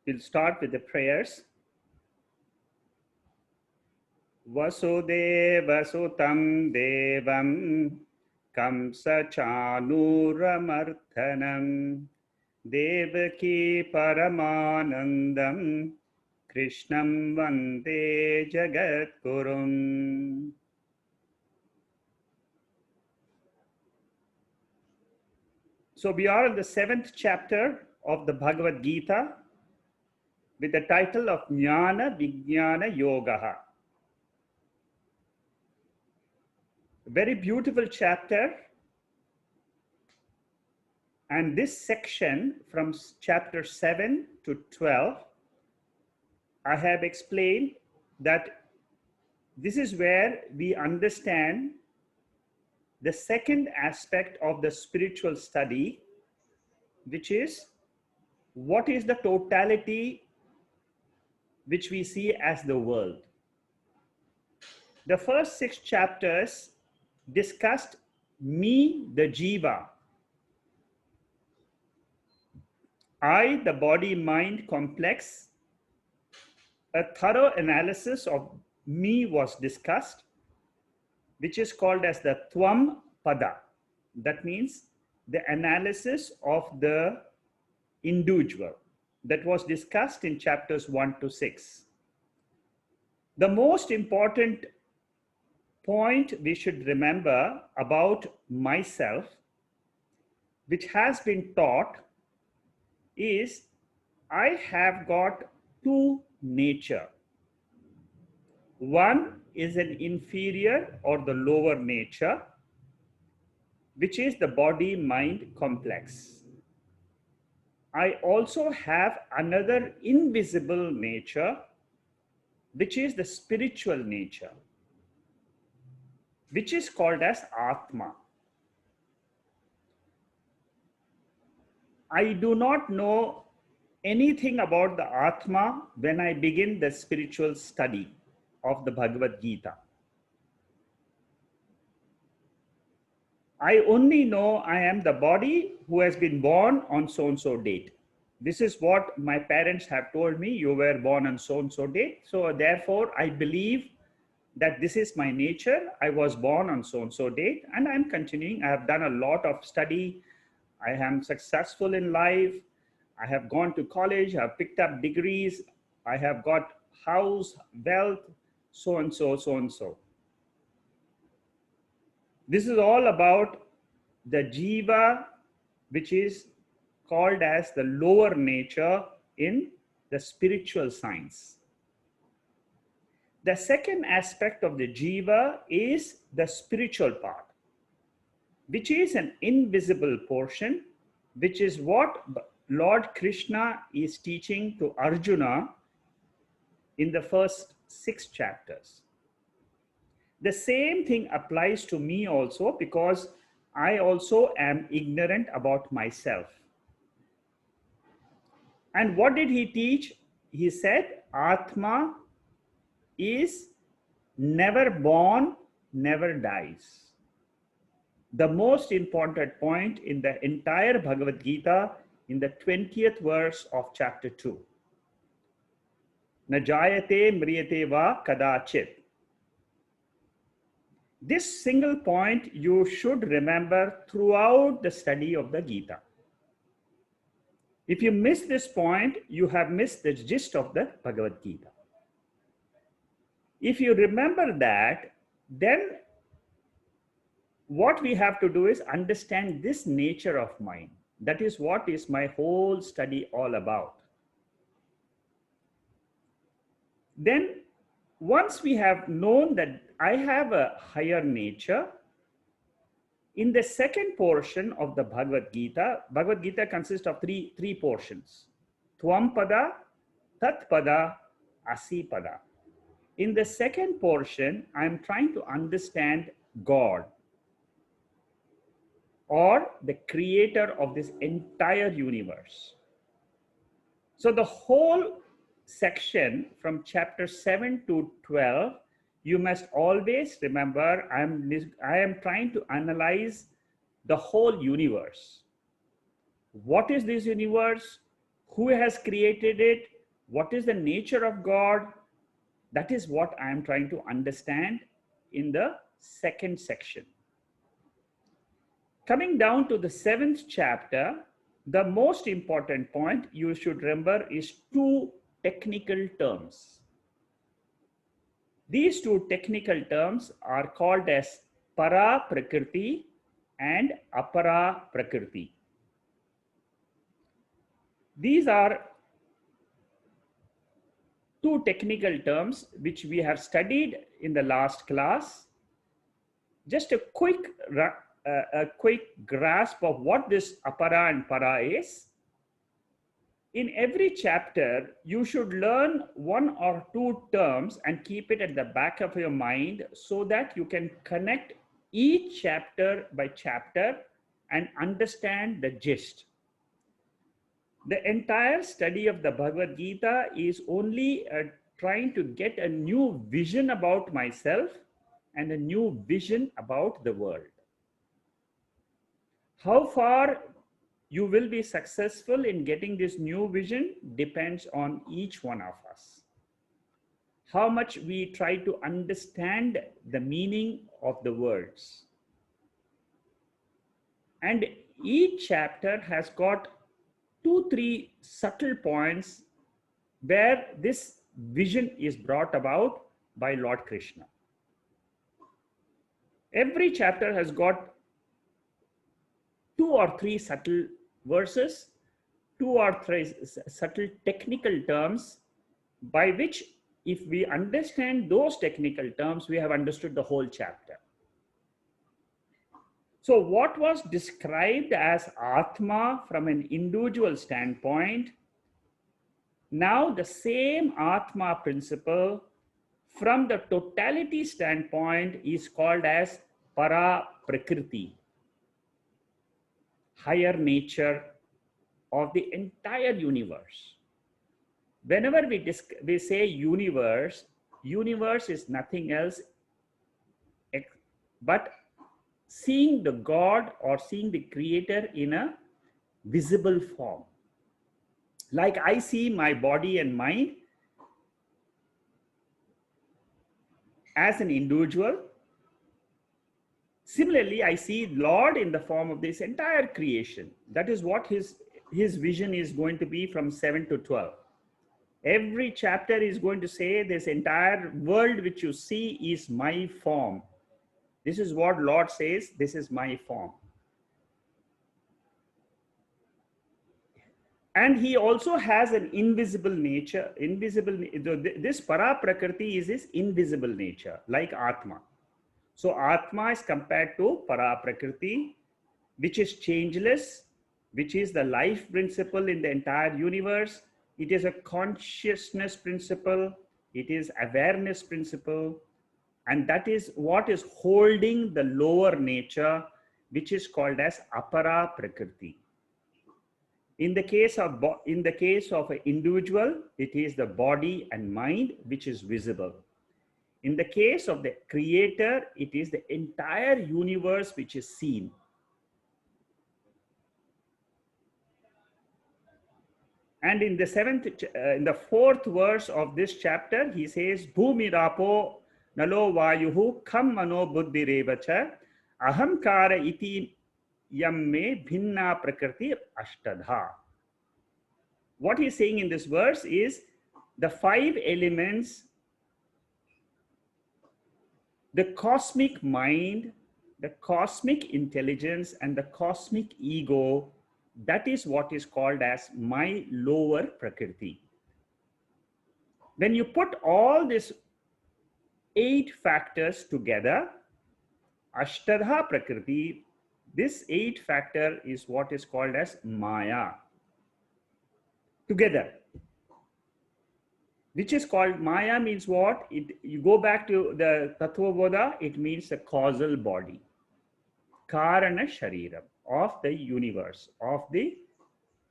We'll start with the prayers. Vasudeva Sutam Devam Kamsa Chanuramardhanam Devaki Paramanandam Krishnam Vande Jagatgurum. So we are in the 7th chapter of the Bhagavad Gita with the title of Jnana-Vijnana Yoga. A very beautiful chapter. And this section from chapter 7 to 12, I have explained that this is where we understand the second aspect of the spiritual study, which is what is the totality which we see as the world. The first 6 chapters discussed me, the jiva, I, the body-mind complex. A thorough analysis of me was discussed, which is called as the Tvam Pada. That means the analysis of the individual. That was discussed in chapters 1 to 6. The most important point we should remember about myself, which has been taught, is I have got 2 nature. One is an inferior or the lower nature, which is the body-mind complex. I also have another invisible nature, which is the spiritual nature, which is called as Atma. I do not know anything about the Atma when I begin the spiritual study of the Bhagavad Gita. I only know I am the body who has been born on so-and-so date. This is what my parents have told me, you were born on so-and-so date. So therefore, I believe that this is my nature. I was born on so-and-so date, and I'm continuing. I have done a lot of study. I am successful in life. I have gone to college. I have picked up degrees. I have got house, wealth, so-and-so, so-and-so. This is all about the jiva, which is called as the lower nature in the spiritual science. The second aspect of the jiva is the spiritual part, which is an invisible portion, which is what Lord Krishna is teaching to Arjuna in the first 6 chapters. The same thing applies to me also, because I also am ignorant about myself. And what did he teach? He said, Atma is never born, never dies. The most important point in the entire Bhagavad Gita, in the 20th verse of chapter 2. Na jayate mriyate va kadachit. This single point you should remember throughout the study of the Gita. If you miss this point, you have missed the gist of the Bhagavad Gita. If you remember that, then what we have to do is understand this nature of mind. That is what is my whole study all about. Then, once we have known that I have a higher nature, in the second portion of the Bhagavad Gita consists of three portions. Tvam Pada, Tat Pada, Asi Pada. In the second portion, I am trying to understand God, or the creator of this entire universe. So the whole section from chapter 7 to 12, you must always remember, I am trying to analyze the whole universe. What is this universe? Who has created it? What is the nature of God? That is what I am trying to understand in the second section. Coming down to the 7th chapter, the most important point you should remember is two technical terms. These two technical terms are called as Para Prakriti and Apara Prakriti. These are two technical terms which we have studied in the last class. Just a quick grasp of what this Apara and Para is. In every chapter, you should learn one or two terms and keep it at the back of your mind so that you can connect each chapter by chapter and understand the gist. The entire study of the Bhagavad Gita is only trying to get a new vision about myself and a new vision about the world. How far you will be successful in getting this new vision depends on each one of us. How much we try to understand the meaning of the words. And each chapter has got 2-3 subtle points where this vision is brought about by Lord Krishna. Every chapter has got 2 or 3 subtle verses, 2 or 3 subtle technical terms by which, if we understand those technical terms, we have understood the whole chapter. So what was described as Atma from an individual standpoint, now the same Atma principle from the totality standpoint is called as Para Prakriti, higher nature of the entire universe. Whenever we say universe is nothing else but seeing the God or seeing the Creator in a visible form. Like I see my body and mind as an individual, similarly, I see Lord in the form of this entire creation. That is what his vision is going to be from 7 to 12. Every chapter is going to say this entire world which you see is my form. This is what Lord says, this is my form. And he also has an invisible nature. This Para Prakriti is his invisible nature, like Atma. So Atma is compared to Para Prakriti, which is changeless, which is the life principle in the entire universe. It is a consciousness principle. It is awareness principle. And that is what is holding the lower nature, which is called as Apara Prakriti. In the case of an individual, it is the body and mind which is visible. In the case of the Creator, it is the entire universe which is seen. And in the 4th verse of this chapter, he says, Bhumi Rapo Nalo Vayuhu Kam Mano Buddhirevacha Ahamkara iti yamme bhinna prakriti ashtadha. What he's saying in this verse is the 5 elements, the cosmic mind, the cosmic intelligence, and the cosmic ego, that is what is called as my lower prakriti. When you put all these 8 factors together, ashtadha prakriti, this 8 factor is what is called as Maya. Together. Which is called Maya means what? You go back to the Tattva Bodha, it means the causal body. Karana Shariram of the universe, of the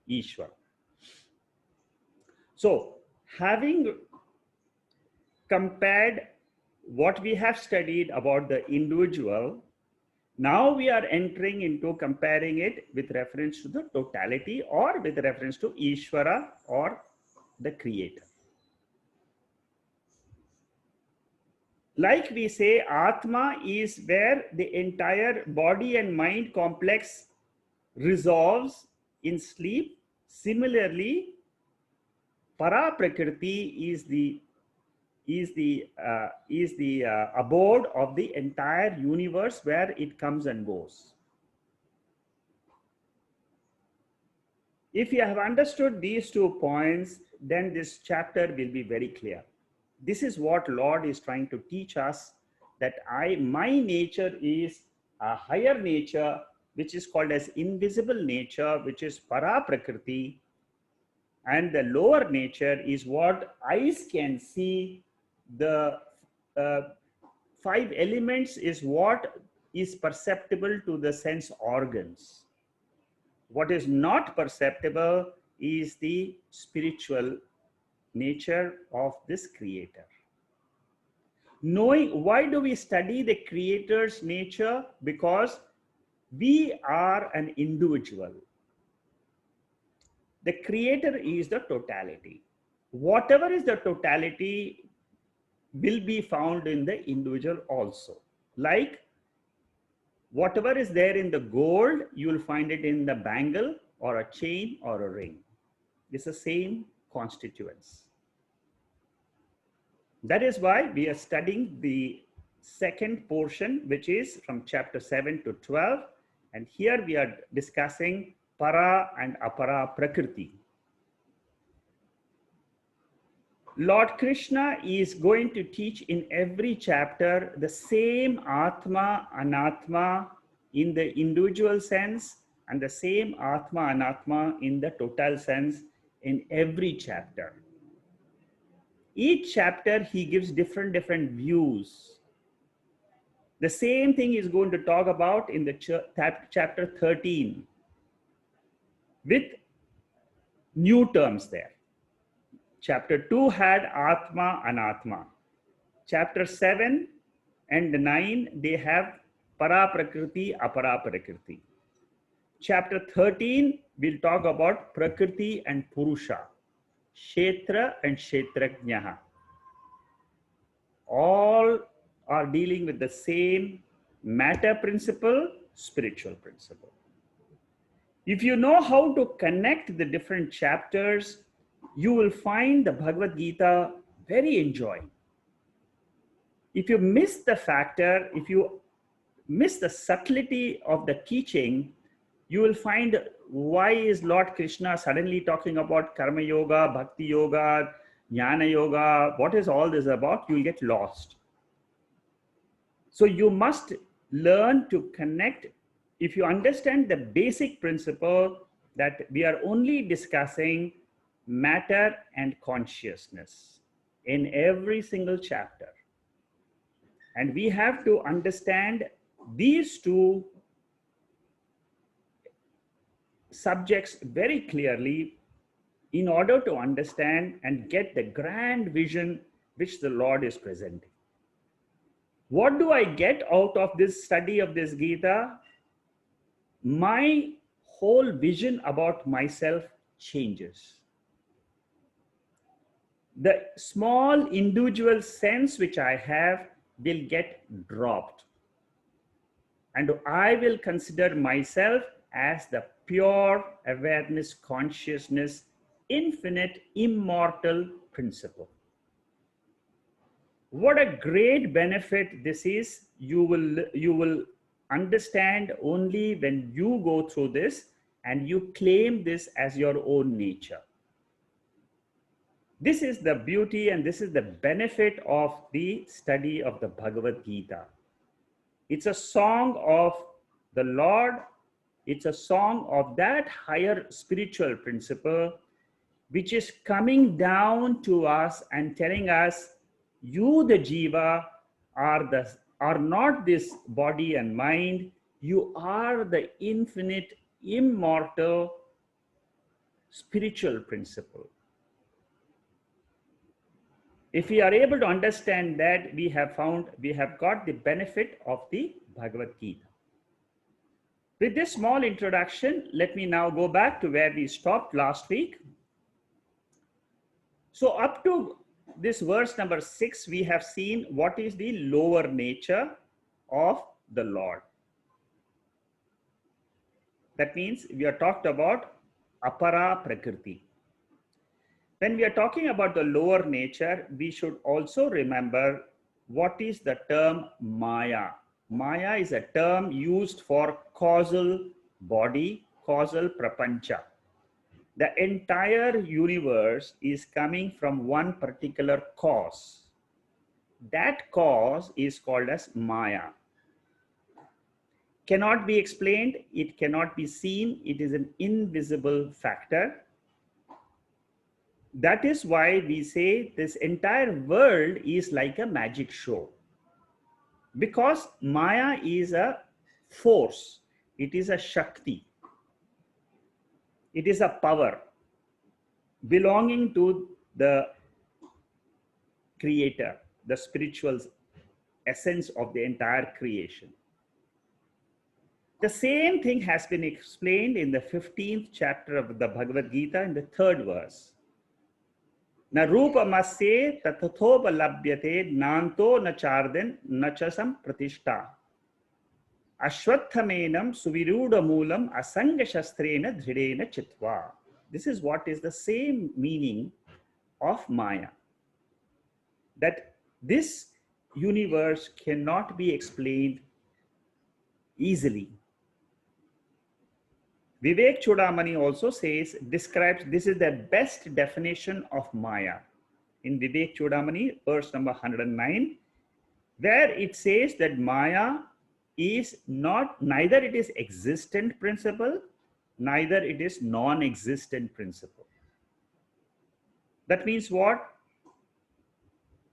Ishvara. So, having compared what we have studied about the individual, now we are entering into comparing it with reference to the totality or with reference to Ishvara or the creator. Like we say, Atma is where the entire body and mind complex resolves in sleep. Similarly, Para Prakriti is the abode of the entire universe where it comes and goes. If you have understood these 2 points, then this chapter will be very clear. This is what Lord is trying to teach us, that my nature is a higher nature, which is called as invisible nature, which is Para Prakriti, and the lower nature is what eyes can see. The 5 elements is what is perceptible to the sense organs. What is not perceptible is the spiritual nature of this creator. Knowing, why do we study the creator's nature? Because we are an individual. The creator is the totality. Whatever is the totality will be found in the individual also. Like whatever is there in the gold, you will find it in the bangle or a chain or a ring. It's the same constituents. That is why we are studying the second portion, which is from chapter 7 to 12. And here we are discussing Para and Apara Prakriti. Lord Krishna is going to teach in every chapter the same Atma, Anatma in the individual sense, and the same Atma, Anatma in the total sense in every chapter. Each chapter he gives different views. The same thing is going to talk about in the chapter 13 with new terms there. Chapter 2 had Atma, Anatma. Chapter 7 and 9, they have Para Prakriti, Apara Prakriti. Chapter 13 will talk about Prakriti and Purusha, Kshetra and Kshetrajnaha. All are dealing with the same matter principle, spiritual principle. If you know how to connect the different chapters, you will find the Bhagavad Gita very enjoying. If you miss the factor, if you miss the subtlety of the teaching, you will find why is Lord Krishna suddenly talking about Karma Yoga, Bhakti Yoga, Jnana Yoga, what is all this about? You will get lost. So you must learn to connect. If you understand the basic principle that we are only discussing matter and consciousness in every single chapter, and we have to understand these 2 subjects very clearly in order to understand and get the grand vision which the Lord is presenting. What do I get out of this study of this Gita? My whole vision about myself changes. The small individual sense which I have will get dropped. And I will consider myself as the pure awareness, consciousness, infinite, immortal principle. What a great benefit this is. You will understand only when you go through this and you claim this as your own nature. This is the beauty and this is the benefit of the study of the Bhagavad Gita. It's a song of the Lord. It's a song of that higher spiritual principle which is coming down to us and telling us, you the jiva are not this body and mind. You are the infinite, immortal spiritual principle. If we are able to understand that, we have got the benefit of the Bhagavad Gita. With this small introduction, let me now go back to where we stopped last week. So up to this verse number 6, we have seen what is the lower nature of the Lord. That means we are talked about Apar Prakriti. When we are talking about the lower nature, we should also remember what is the term Maya. Maya is a term used for causal body, causal prapancha. The entire universe is coming from one particular cause. That cause is called as Maya. Cannot be explained, it cannot be seen, it is an invisible factor. That is why we say this entire world is like a magic show. Because Maya is a force, it is a Shakti, it is a power belonging to the Creator, the spiritual essence of the entire creation. The same thing has been explained in the 15th chapter of the Bhagavad Gita in the 3rd verse. Na rupa masye tathathoba labhyate nanto na charden na chasam pratishta. Ashwattamenam suviruda moolam asanga shastrena dhridena chitva. This is what is the same meaning of Maya. That this universe cannot be explained easily. Vivek Chudamani also describes this is the best definition of Maya. In Vivek Chudamani, verse number 109, where it says that Maya is neither it is existent principle, neither it is non-existent principle. That means what?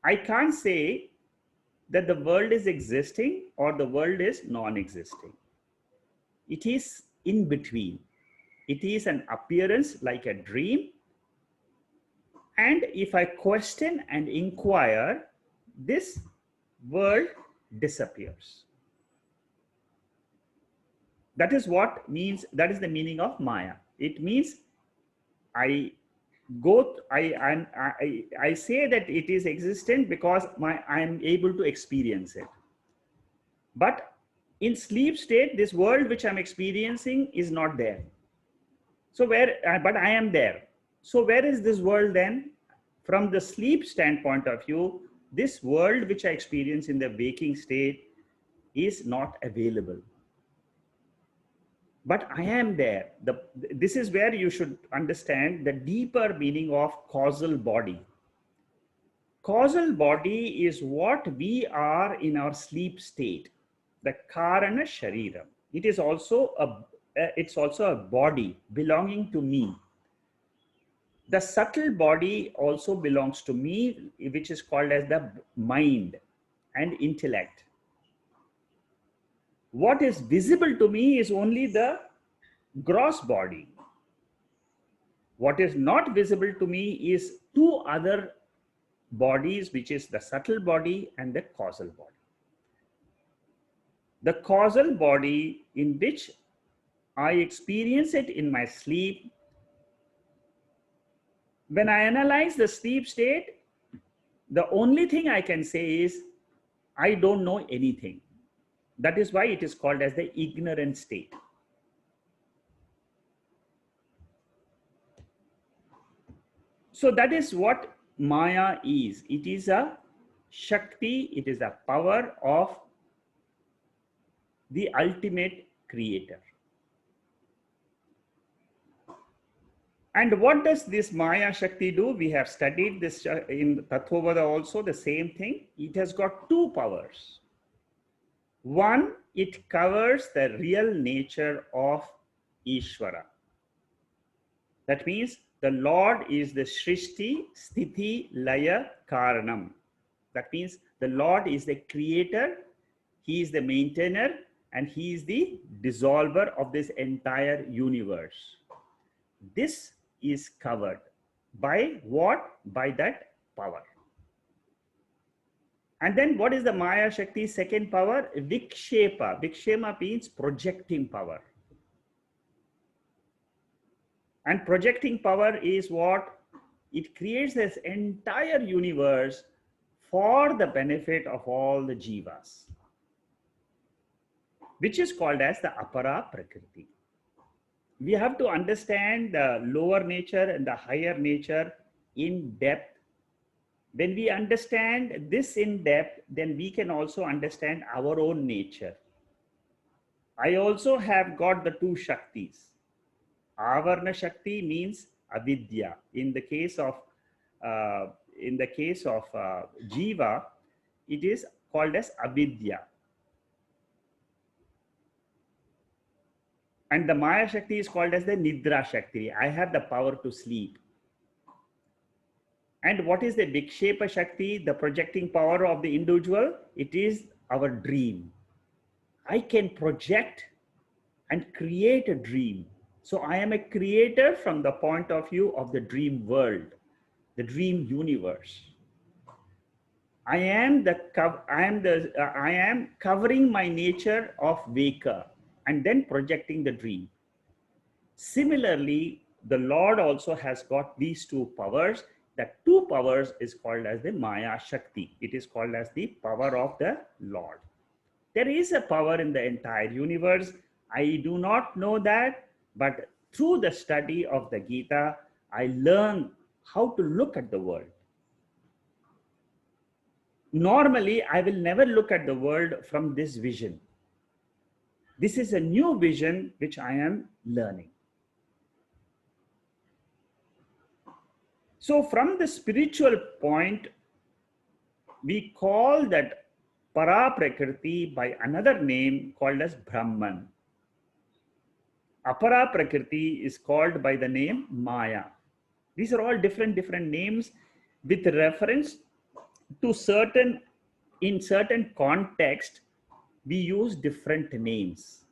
I can't say that the world is existing or the world is non-existing. It is in between. It is an appearance like a dream. And if I question and inquire, this world disappears. That is what means, that is the meaning of Maya. It means I say that it is existent because I am able to experience it. But in sleep state, this world which I'm experiencing is not there. So but I am there. So where is this world then? From the sleep standpoint of view, this world which I experience in the waking state is not available. But I am there. This is where you should understand the deeper meaning of causal body. Causal body is what we are in our sleep state, the Karana Shariram. It is also a body belonging to me. The subtle body also belongs to me, which is called as the mind and intellect. What is visible to me is only the gross body. What is not visible to me is two other bodies, which is the subtle body and the causal body. The causal body, in which I experience it in my sleep. When I analyze the sleep state, the only thing I can say is, I don't know anything. That is why it is called as the ignorant state. So that is what Maya is. It is a Shakti, it is a power of the ultimate creator. And what does this Maya Shakti do? We have studied this in Tattvavada also, the same thing. It has got two powers. One, it covers the real nature of Ishvara. That means the Lord is the Srishti, Sthiti, Laya, Karanam. That means the Lord is the creator, He is the maintainer, and He is the dissolver of this entire universe. This is covered by what? By that power. And then what is the Maya Shakti's second power? Vikshepa. Vikshepa means projecting power. And projecting power is what? It creates this entire universe for the benefit of all the jivas, which is called as the Apara Prakriti. We have to understand the lower nature and the higher nature in depth. When we understand this in depth, then we can also understand our own nature. I also have got the two Shaktis. Avarna Shakti means avidya. In the case of Jiva, it is called as avidya. And the Maya Shakti is called as the Nidra Shakti. I have the power to sleep. And what is the Vikshepa Shakti, the projecting power of the individual? It is our dream. I can project and create a dream. So I am a creator from the point of view of the dream world, the dream universe. I am covering my nature of waker and then projecting the dream. Similarly, the Lord also has got these two powers. That two powers is called as the Maya Shakti. It is called as the power of the Lord. There is a power in the entire universe. I do not know that, but through the study of the Gita, I learn how to look at the world. Normally, I will never look at the world from this vision. This is a new vision which I am learning. So from the spiritual point, we call that Para Prakriti by another name called as Brahman. Apara Prakriti is called by the name Maya. These are all different names with reference to in certain context, we use different names.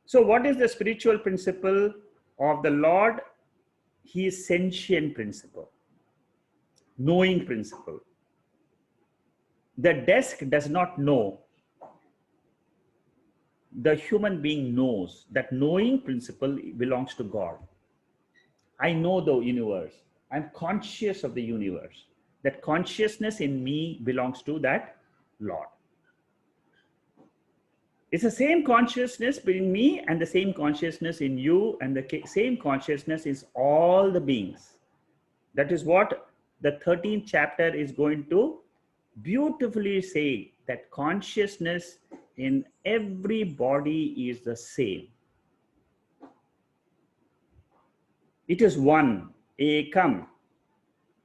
So what is the spiritual principle of the Lord? He is sentient principle, knowing principle. The desk does not know. The human being knows. That knowing principle belongs to God. I know the universe. I'm conscious of the universe. That consciousness in me belongs to that Lord. It's the same consciousness in me and the same consciousness in you, and the same consciousness is all the beings. That is what the 13th chapter is going to beautifully say, that consciousness in every body is the same. It is one, ekam,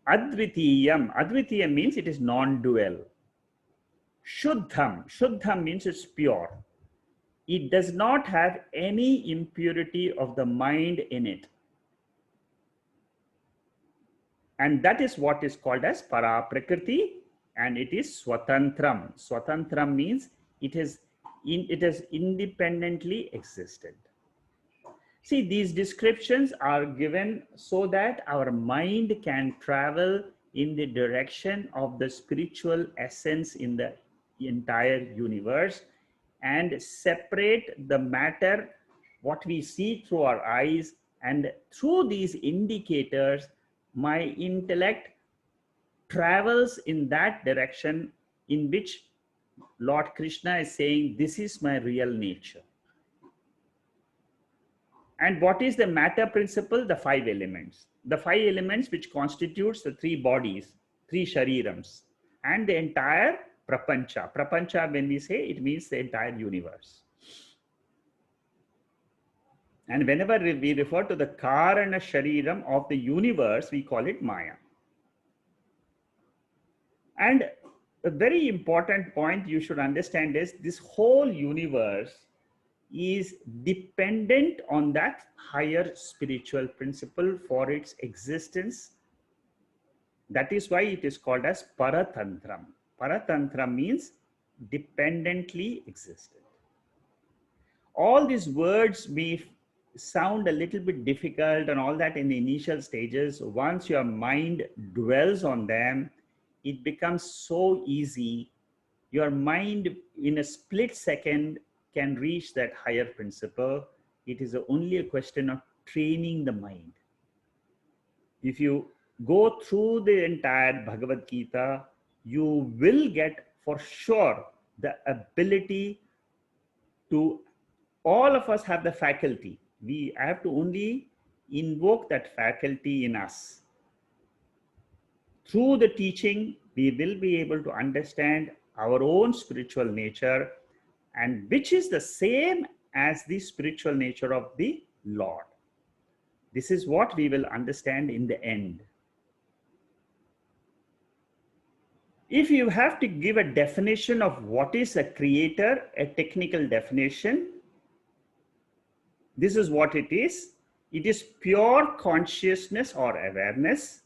advitiyam. Advitiyam means it is non-dual. Shuddham, shuddham means it's pure. It does not have any impurity of the mind in it. And that is what is called as Para Prakriti, and it is Swatantram. Swatantram means it is independently existent. See, these descriptions are given so that our mind can travel in the direction of the spiritual essence in the entire universe and separate the matter, what we see through our eyes, and through these indicators, my intellect travels in that direction in which Lord Krishna is saying, this is my real nature. And what is the matter principle? The 5 elements. The 5 elements which constitutes the 3 bodies, 3 sharirams, and the entire prapancha. Prapancha, when we say, it means the entire universe. And whenever we refer to the Karana Shariram of the universe, we call it Maya. And a very important point you should understand is this whole universe is dependent on that higher spiritual principle for its existence. That is why it is called as Paratantram. Paratantram means dependently existent. All these words may sound a little bit difficult and all that in the initial stages. Once your mind dwells on them, it becomes so easy. Your mind in a split second can reach that higher principle. It is only a question of training the mind. If you go through the entire Bhagavad Gita, you will get for sure the ability to, all of us have the faculty. We have to only invoke that faculty in us. Through the teaching, we will be able to understand our own spiritual nature, and which is the same as the spiritual nature of the Lord. This is what we will understand in the end. If you have to give a definition of what is a creator, a technical definition, this is what it is. It is pure consciousness or awareness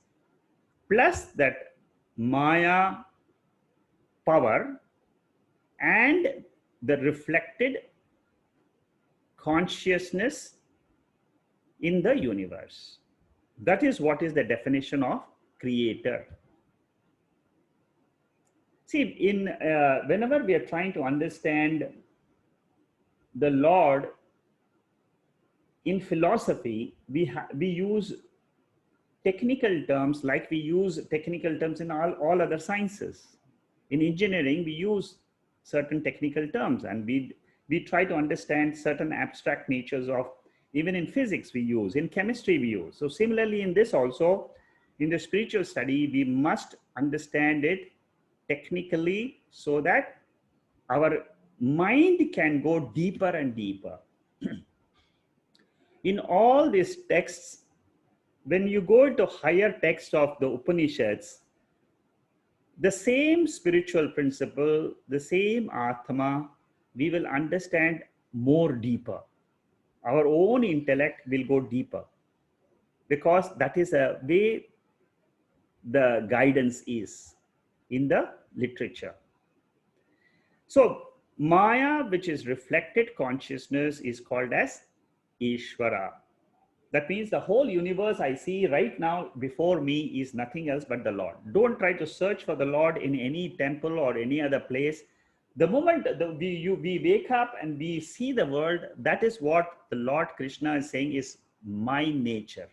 plus that Maya power and the reflected consciousness in the universe. That is what is the definition of creator. See, whenever we are trying to understand the Lord in philosophy, we use technical terms like we use technical terms in all other sciences. In engineering, we use certain technical terms, and we try to understand certain abstract natures of, even in physics we use, in chemistry we use. So similarly in this also, in the spiritual study, we must understand it technically so that our mind can go deeper and deeper. In all these texts, when you go into higher texts of the Upanishads, the same spiritual principle, the same Atma, we will understand more deeper. Our own intellect will go deeper, because that is a way the guidance is in the literature. So Maya, which is reflected consciousness, is called as Ishvara. That means the whole universe I see right now before me is nothing else but the Lord. Don't try to search for the Lord in any temple or any other place. The moment we wake up and we see the world, that is what the Lord Krishna is saying is my nature.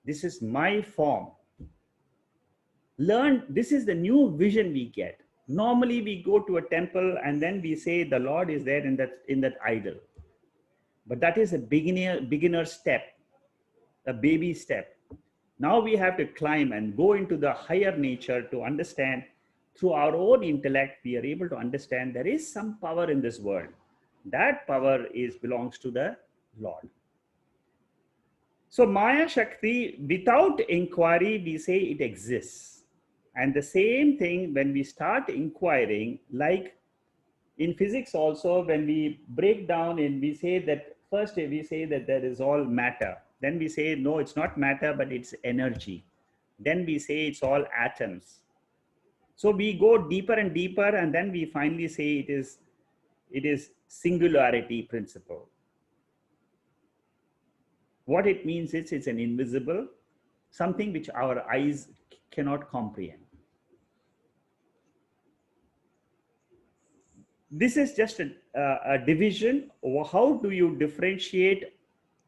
This is my form. Learn, this is the new vision we get. Normally we go to a temple and then we say the Lord is there in that idol. But that is a beginner step, a baby step. Now we have to climb and go into the higher nature to understand. Through our own intellect, we are able to understand there is some power in this world. That power belongs to the Lord. So Maya Shakti, without inquiry, we say it exists. And the same thing when we start inquiring, like in physics also, when we break down and we say that, first we say that there is all matter. Then we say, no, it's not matter, but it's energy. Then we say it's all atoms. So we go deeper and deeper, and then we finally say it is singularity principle. What it means is it's an invisible, something which our eyes cannot comprehend. This is just a division. How do you differentiate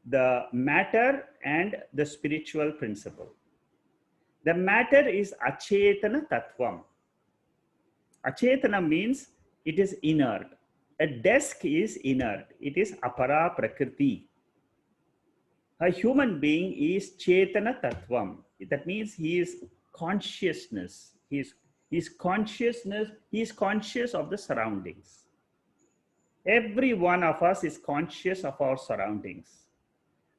the matter and the spiritual principle? The matter is achetana tattvam. Achetana means it is inert. A desk is inert. It is apara prakriti. A human being is chetana tattvam. That means he is consciousness. He is consciousness. He is conscious of the surroundings. Every one of us is conscious of our surroundings.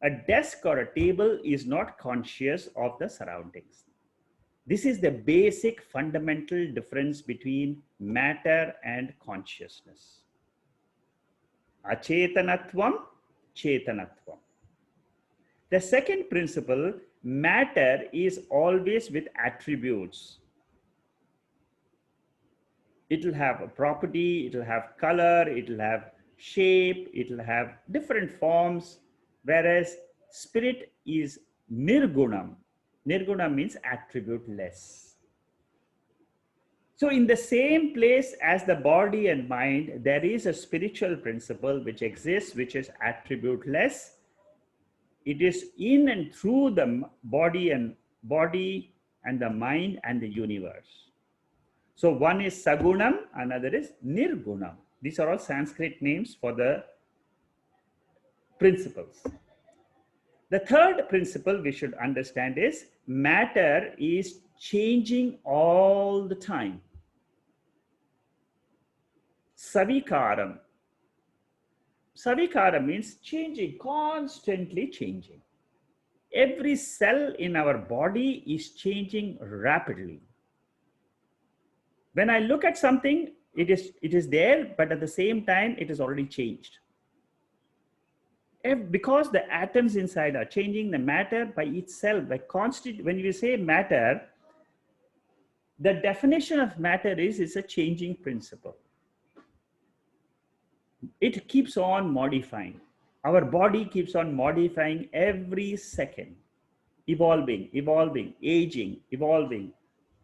A desk or a table is not conscious of the surroundings. This is the basic fundamental difference between matter and consciousness. Acetanatvam, chetanatvam. The second principle, matter is always with attributes. It will have a property, it will have color, it will have shape, it will have different forms, whereas spirit is nirgunam. Nirguna means attributeless. So in the same place as the body and mind, there is a spiritual principle which exists, which is attributeless. It is in and through the body and the mind and the universe. So one is Sagunam, another is Nirgunam. These are all Sanskrit names for the principles. The third principle we should understand is matter is changing all the time. Savikaram. Savikaram means changing, constantly changing. Every cell in our body is changing rapidly. When I look at something, it is there, but at the same time, it is already changed. Because the atoms inside are changing, the matter by itself, when you say matter, the definition of matter is it's a changing principle. It keeps on modifying. Our body keeps on modifying every second, evolving, aging, evolving.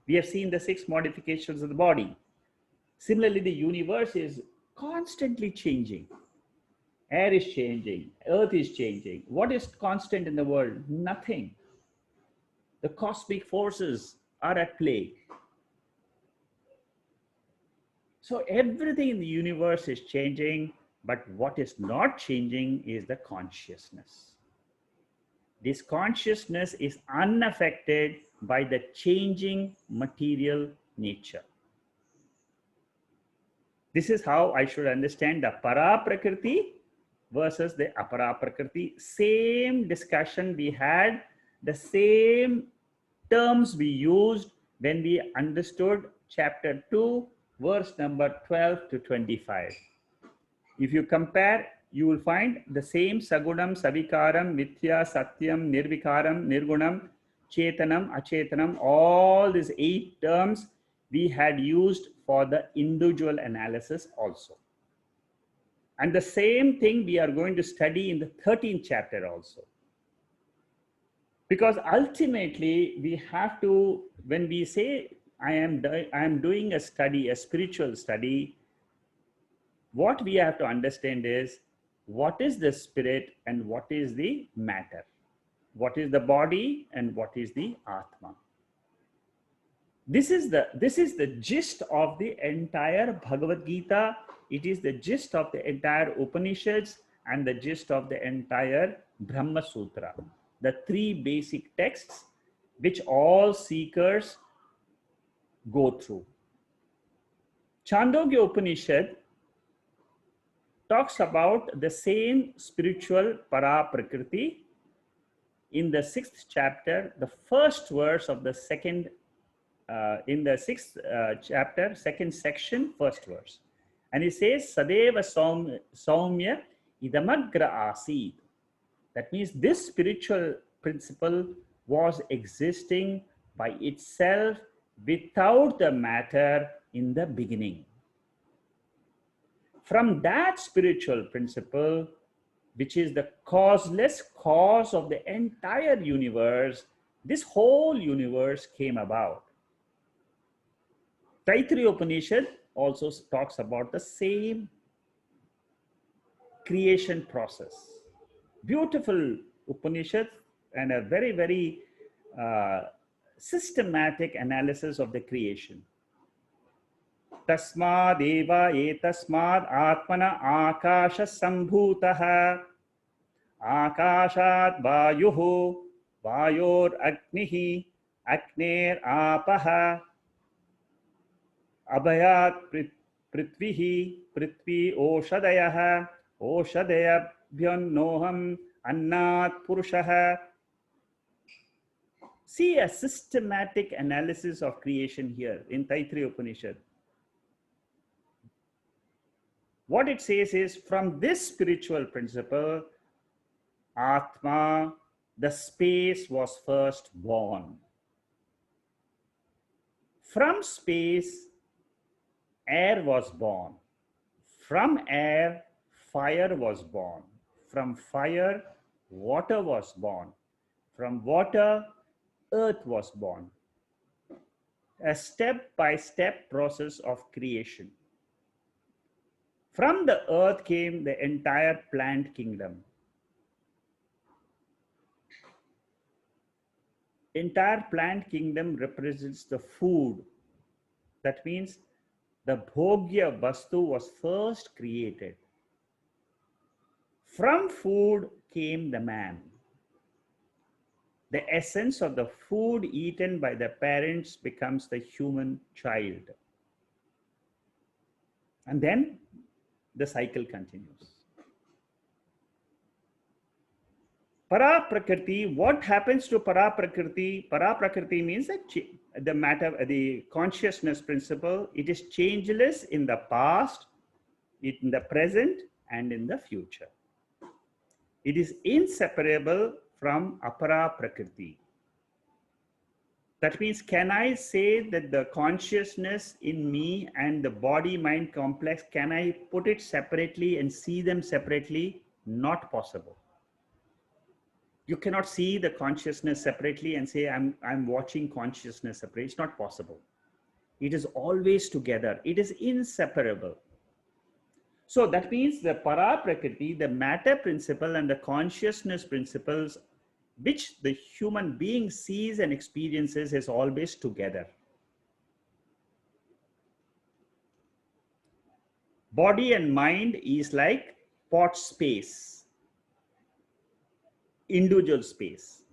We have seen the 6 modifications of the body. Similarly, the universe is constantly changing. Air is changing, earth is changing. What is constant in the world? Nothing. The cosmic forces are at play. So everything in the universe is changing, but what is not changing is the consciousness. This consciousness is unaffected by the changing material nature. This is how I should understand the Para Prakriti versus the Apar Prakriti. Same discussion we had, the same terms we used when we understood chapter 2, verse number 12 to 25. If you compare, you will find the same Sagunam, Savikaram, Mithya, Satyam, Nirvikaram, Nirgunam, Chetanam, Achetanam, all these 8 terms we had used for the individual analysis also. And the same thing we are going to study in the 13th chapter also. Because ultimately we have to, when we say I am doing a study, a spiritual study, what we have to understand is what is the spirit and what is the matter, what is the body and what is the Atma. This is the gist of the entire Bhagavad Gita. It is the gist of the entire Upanishads and the gist of the entire Brahma Sutra. The 3 basic texts which all seekers go through. Chandogya Upanishad talks about the same spiritual Para Prakriti in the 6th chapter, the first verse of the second, in the 6th chapter, 2nd section, 1st verse. And he says, Sadeva Saumya Idamagra Asid. That means this spiritual principle was existing by itself without the matter in the beginning. From that spiritual principle, which is the causeless cause of the entire universe, this whole universe came about. Taittiriya Upanishad also talks about the same creation process. Beautiful Upanishad and a very, very systematic analysis of the creation. Tasmad eva etasmad atmana akasha sambhutaha akashat vayuhu vayor agnihi agner apaha abhayat prithvihi prithvi oshadayaha oshadayabhyan noham annat purushaha. See a systematic analysis of creation here in Taittiriya Upanishad. What it says is, from this spiritual principle, Atma, the space was first born. From space, air was born. From air, fire was born. From fire, water was born. From water, earth was born. A step-by-step process of creation. From the earth came the entire plant kingdom. entire plant kingdom represents the food. That means the bhogya vastu was first created. From food came the man. The essence of the food eaten by the parents becomes the human child. And then the cycle continues. Para Prakriti, what happens to Para Prakriti? Para Prakriti means that the matter, the consciousness principle, it is changeless in the past, in the present, and in the future. It is inseparable from Apara Prakriti. That means, can I say that the consciousness in me and the body-mind complex, can I put it separately and see them separately? Not possible. You cannot see the consciousness separately and say, I'm watching consciousness separately. It's not possible. It is always together. It is inseparable. So that means the Para Prakriti, the matter principle and the consciousness principles, which the human being sees and experiences, is always together. Body and mind is like pot space, individual space.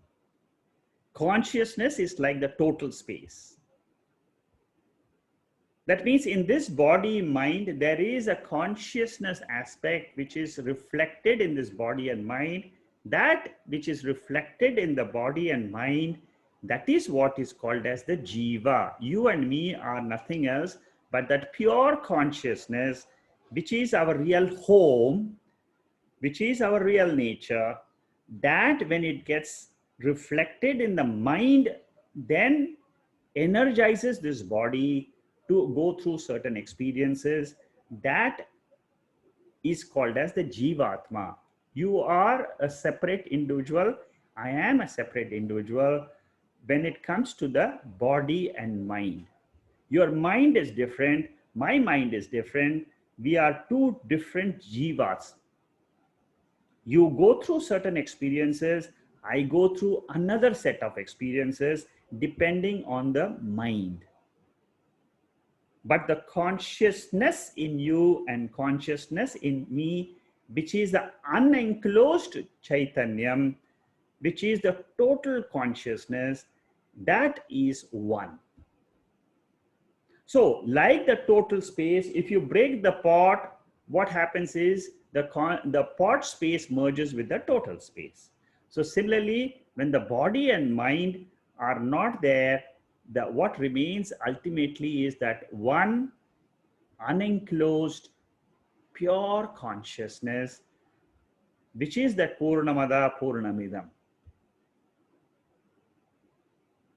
Consciousness is like the total space. That means in this body mind, there is a consciousness aspect which is reflected in this body and mind. That which is reflected in the body and mind, that is what is called as the jiva. You and me are nothing else but that pure consciousness, which is our real home, which is our real nature. That when it gets reflected in the mind, then energizes this body to go through certain experiences. That is called as the Jivatma. You are a separate individual. I am a separate individual when it comes to the body and mind. Your mind is different. My mind is different. We are two different jivas. You go through certain experiences. I go through another set of experiences depending on the mind. But the consciousness in you and consciousness in me, which is the unenclosed Chaitanyam, which is the total consciousness, that is one. So, like the total space, if you break the pot, what happens is the pot space merges with the total space. So, similarly, when the body and mind are not there, what remains ultimately is that one unenclosed pure consciousness, which is that Purnamada Purnamidam.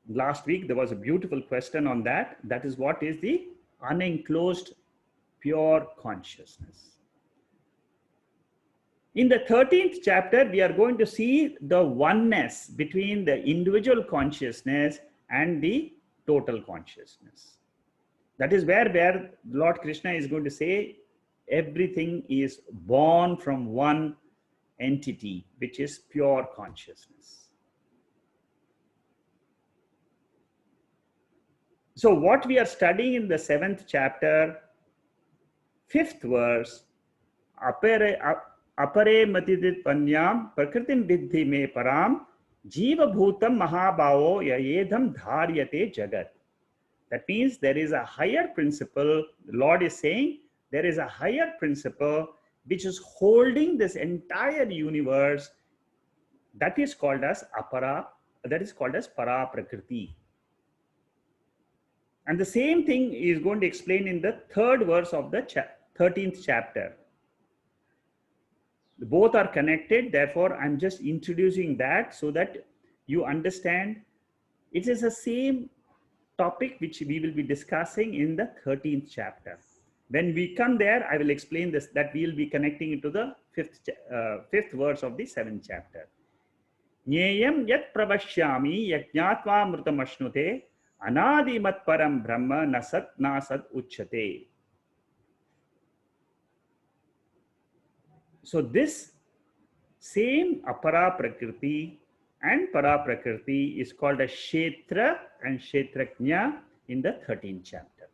Last week there was a beautiful question on that. That is what is the unenclosed pure consciousness. In the 13th chapter, we are going to see the oneness between the individual consciousness and the total consciousness. That is where Lord Krishna is going to say everything is born from one entity, which is pure consciousness. So what we are studying in the 7th chapter, 5th verse, apare matidit panyam prakritim vidhi me param jiva bhutam mahabhavo yayedham dharyate jagat. That means there is a higher principle. The Lord is saying there is a higher principle which is holding this entire universe. That is called as Apara, that is called as Para Prakriti. And the same thing is going to explain in the 3rd verse of the 13th chapter. Both are connected. Therefore, I'm just introducing that so that you understand it is the same topic which we will be discussing in the 13th chapter. When we come there, I will explain this, that we will be connecting it to the 5th verse of the 7th chapter. Nyayam yat pravashyami yajnatva mrutamashnute anadimat param brahma nasat nasat uchyate. So this same Apara Prakriti And Para Prakriti is called as Kshetra and Kshetrajna in the 13th chapter.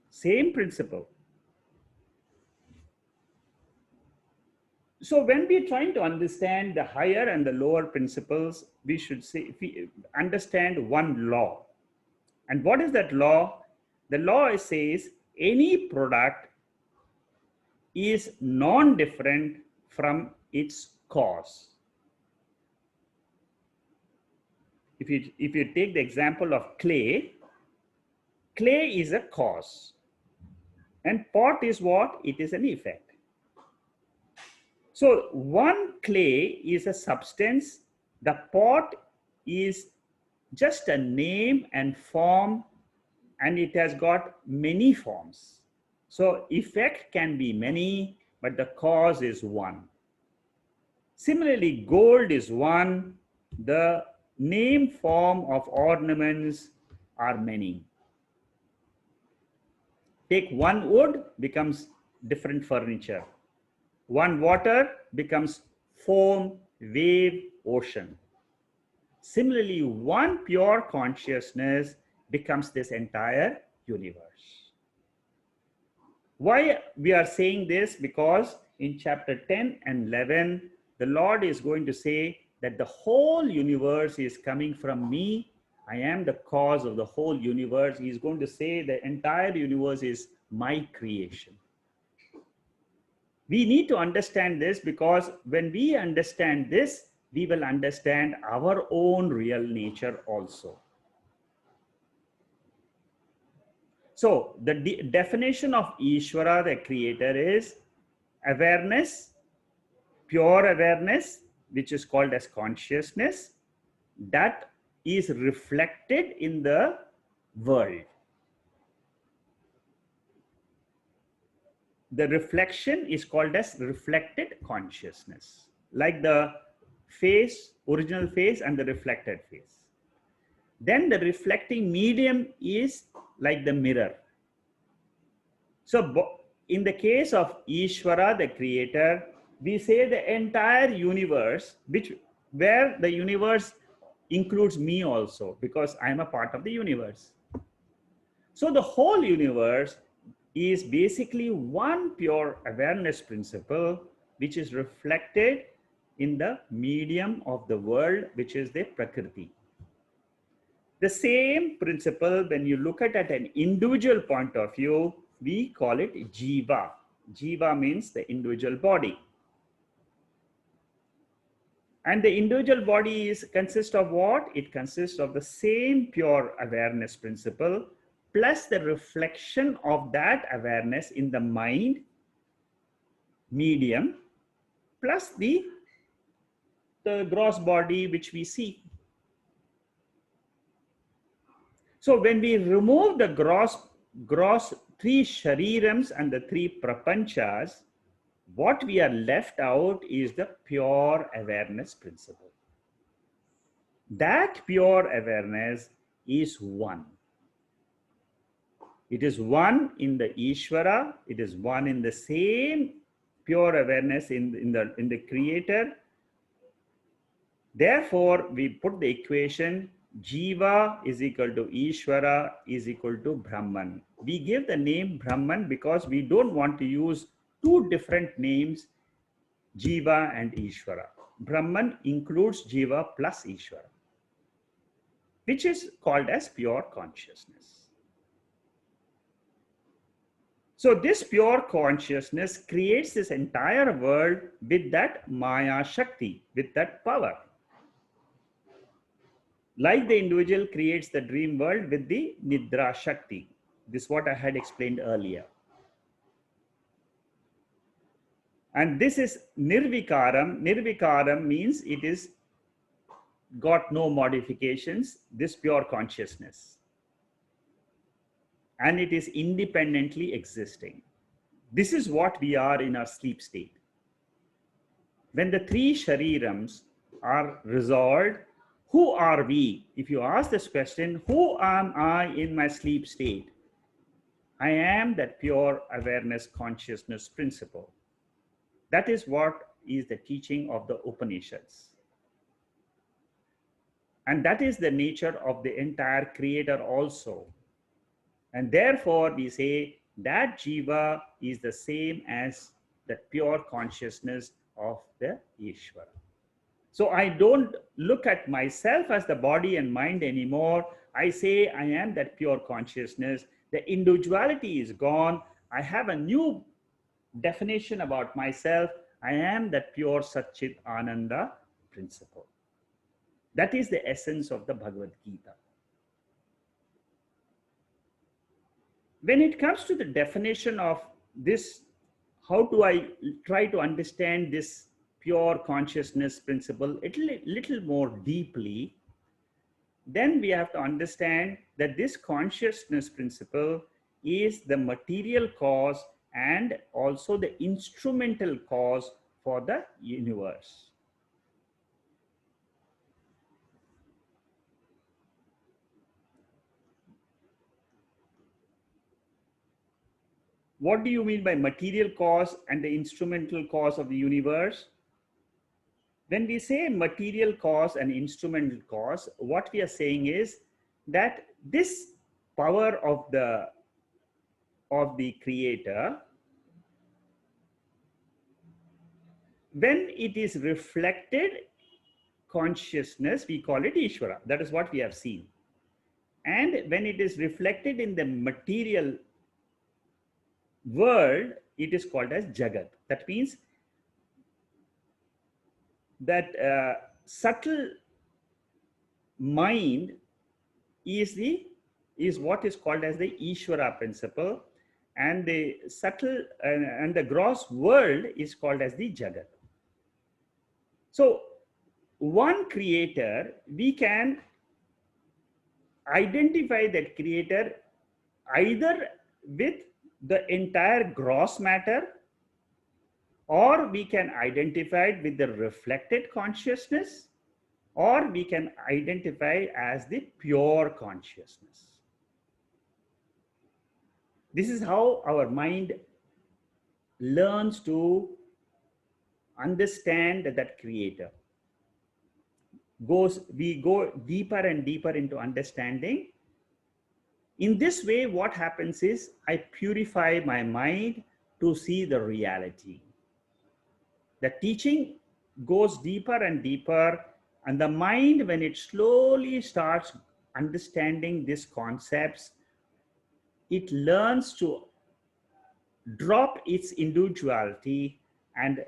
Same principle. So when we're trying to understand the higher and the lower principles, we should say, understand one law. And what is that law? The law says any product is non-different from its cause. If you take the example of clay, clay is a cause. And pot is what? It is an effect. So one clay is a substance. The pot is just a name and form, and it has got many forms. So effect can be many, but the cause is one. Similarly, gold is one. The name form of ornaments are many. Take one wood, becomes different furniture. One water becomes foam, wave, ocean. Similarly, one pure consciousness becomes this entire universe. Why we are saying this? Because in chapter 10 and 11, the Lord is going to say that the whole universe is coming from me. I am the cause of the whole universe. He is going to say the entire universe is my creation. We need to understand this, because when we understand this, we will understand our own real nature also. So the definition of Ishvara, the creator, is awareness, pure awareness, which is called as consciousness, that is reflected in the world. The reflection is called as reflected consciousness, like the face, original face, and the reflected face. Then the reflecting medium is like the mirror. So in the case of Ishvara, the creator, we say the entire universe, where the universe includes me also, because I'm a part of the universe. So the whole universe is basically one pure awareness principle, which is reflected in the medium of the world, which is the prakriti. The same principle, when you look at an individual point of view, we call it jiva. Jiva means the individual body. And the individual body consists of what? It consists of the same pure awareness principle, plus the reflection of that awareness in the mind medium, plus the gross body which we see. So when we remove the gross three sharirams and the three prapanchas, what we are left out is the pure awareness principle. That pure awareness is one. It is one in the Ishvara. It is one in the same pure awareness in the creator. Therefore, we put the equation Jiva is equal to Ishvara is equal to Brahman. We give the name Brahman because we don't want to use two different names, Jiva and Ishvara. Brahman includes Jiva plus Ishvara, which is called as pure consciousness. So this pure consciousness creates this entire world with that Maya Shakti, with that power. Like the individual creates the dream world with the Nidra Shakti. This is what I had explained earlier. And this is Nirvikaram. Nirvikaram means it is got no modifications, this pure consciousness. And it is independently existing. This is what we are in our sleep state. When the three sharirams are resolved, who are we? If you ask this question, who am I in my sleep state? I am that pure awareness consciousness principle. That is what is the teaching of the Upanishads. And that is the nature of the entire creator also. And therefore, we say that Jiva is the same as the pure consciousness of the Ishvara. So I don't look at myself as the body and mind anymore. I say I am that pure consciousness. The individuality is gone. I have a new definition about myself. I am that pure Satchit Ananda principle. That is the essence of the Bhagavad Gita. When it comes to the definition of this, how do I try to understand this pure consciousness principle a little more deeply? Then we have to understand that this consciousness principle is the material cause and also the instrumental cause for the universe. What do you mean by material cause and the instrumental cause of the universe? When we say material cause and instrumental cause, what we are saying is that this power of the creator, when it is reflected consciousness, we call it Ishvara. That is what we have seen. And when it is reflected in the material world, it is called as Jagat. That means that subtle mind is what is called as the Ishvara principle, and the subtle and the gross world is called as the Jagat. So one creator, we can identify that creator either with the entire gross matter, or we can identify it with the reflected consciousness, or we can identify as the pure consciousness. This is how our mind learns to understand that creator. We go deeper and deeper into understanding. In this way, what happens is I purify my mind to see the reality. The teaching goes deeper and deeper, and the mind, when it slowly starts understanding these concepts, it learns to drop its individuality and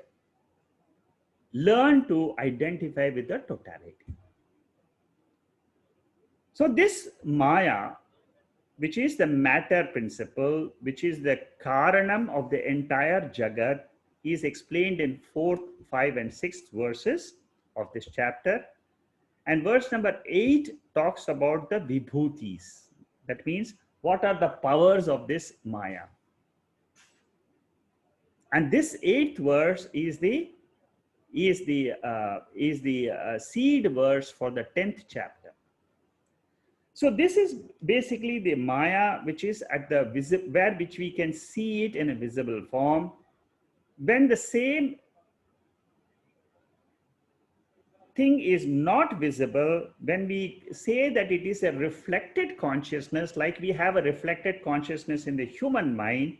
learn to identify with the totality. So this Maya, which is the matter principle, which is the karanam of the entire Jagat, is explained in 4th, 5th, and 6th verses of this chapter. And verse number 8 talks about the vibhutis. That means what are the powers of this Maya. And this 8th verse is the seed verse for the 10th chapter. So this is basically the Maya, which is at the which we can see it in a visible form. When the same thing is not visible, when we say that it is a reflected consciousness, like we have a reflected consciousness in the human mind,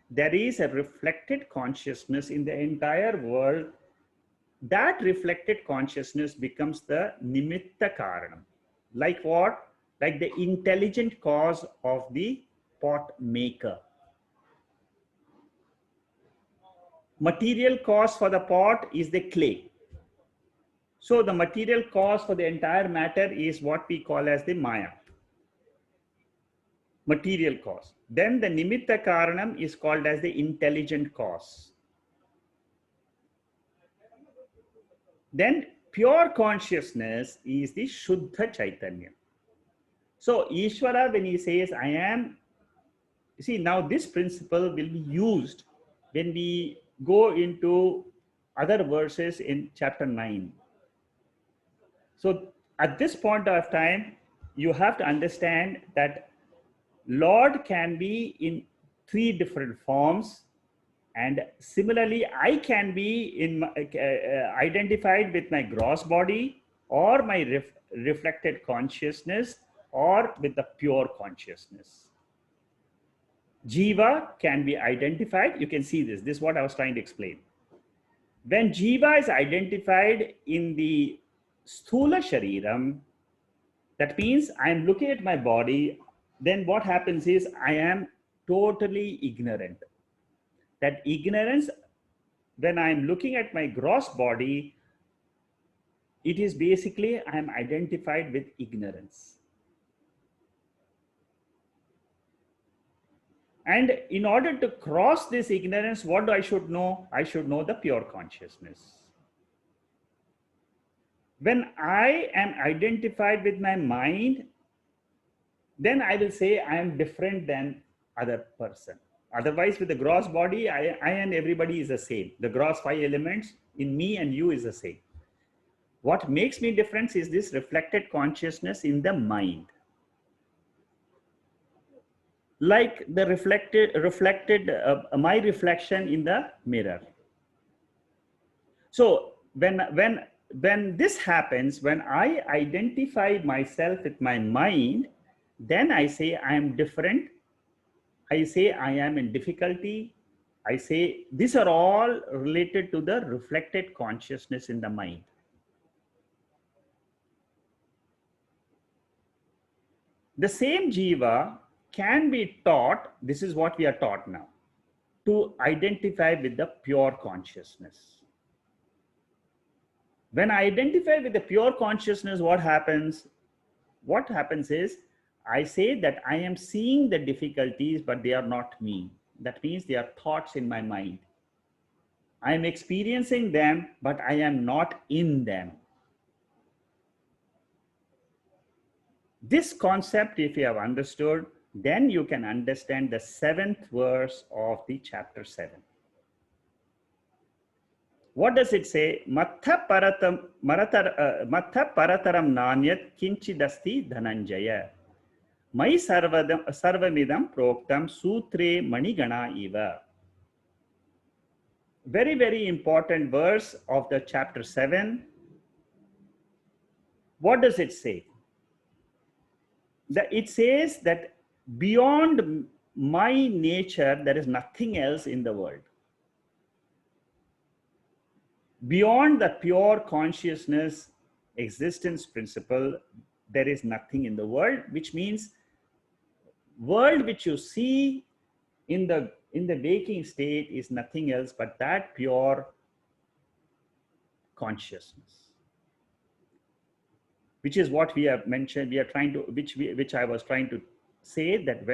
there is a reflected consciousness in the entire world. That reflected consciousness becomes the nimitta karanam. Like what? Like the intelligent cause of the pot maker. Material cause for the pot is the clay. So the material cause for the entire matter is what we call as the Maya. Material cause. Then the nimitta karanam is called as the intelligent cause. Then pure consciousness is the Shuddha Chaitanya. So Ishvara, when he says, I am, you see, now this principle will be used when we go into other verses in chapter 9. So at this point of time, you have to understand that Lord can be in 3 different forms. And similarly, I can be in identified with my gross body, or my reflected consciousness, or with the pure consciousness. Jiva can be identified. You can see this. This is what I was trying to explain. When Jiva is identified in the Sthula Shariram, that means I am looking at my body, then what happens is I am totally ignorant. That ignorance, when I am looking at my gross body, it is basically I am identified with ignorance. And in order to cross this ignorance, what I should know? I should know the pure consciousness. When I am identified with my mind, then I will say I am different than other person. Otherwise, with the gross body, I and everybody is the same. The gross 5 elements in me and you is the same. What makes me different is this reflected consciousness in the mind. Like the my reflection in the mirror. So when this happens, when I identify myself with my mind, then I say I am different. I say I am in difficulty. I say these are all related to the reflected consciousness in the mind. The same jiva can be taught, this is what we are taught now, to identify with the pure consciousness. When I identify with the pure consciousness, what happens? What happens is, I say that I am seeing the difficulties, but they are not me. That means they are thoughts in my mind. I am experiencing them, but I am not in them. This concept, if you have understood, then you can understand the 7th verse of the chapter 7. What does it say? Matha parataram nanyat kinchidasti dhananjaya. Mai sarvamidam proktam sutre manigana iva. Very, very important verse of the chapter 7. What does it say? It says that beyond my nature, there is nothing else in the world. Beyond the pure consciousness existence principle, there is nothing in the world, which means world which you see in the waking state is nothing else but that pure consciousness, which is what we have mentioned. We are trying to, which I was trying to say, that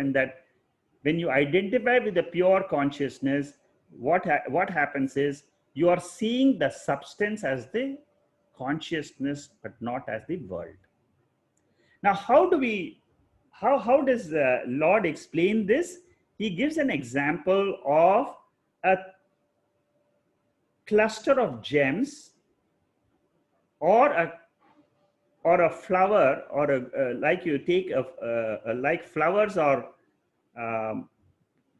when you identify with the pure consciousness, what happens is you are seeing the substance as the consciousness, but not as the world. Now, how does the Lord explain this? He gives an example of a cluster of gems, or a flower, or like you take like flowers are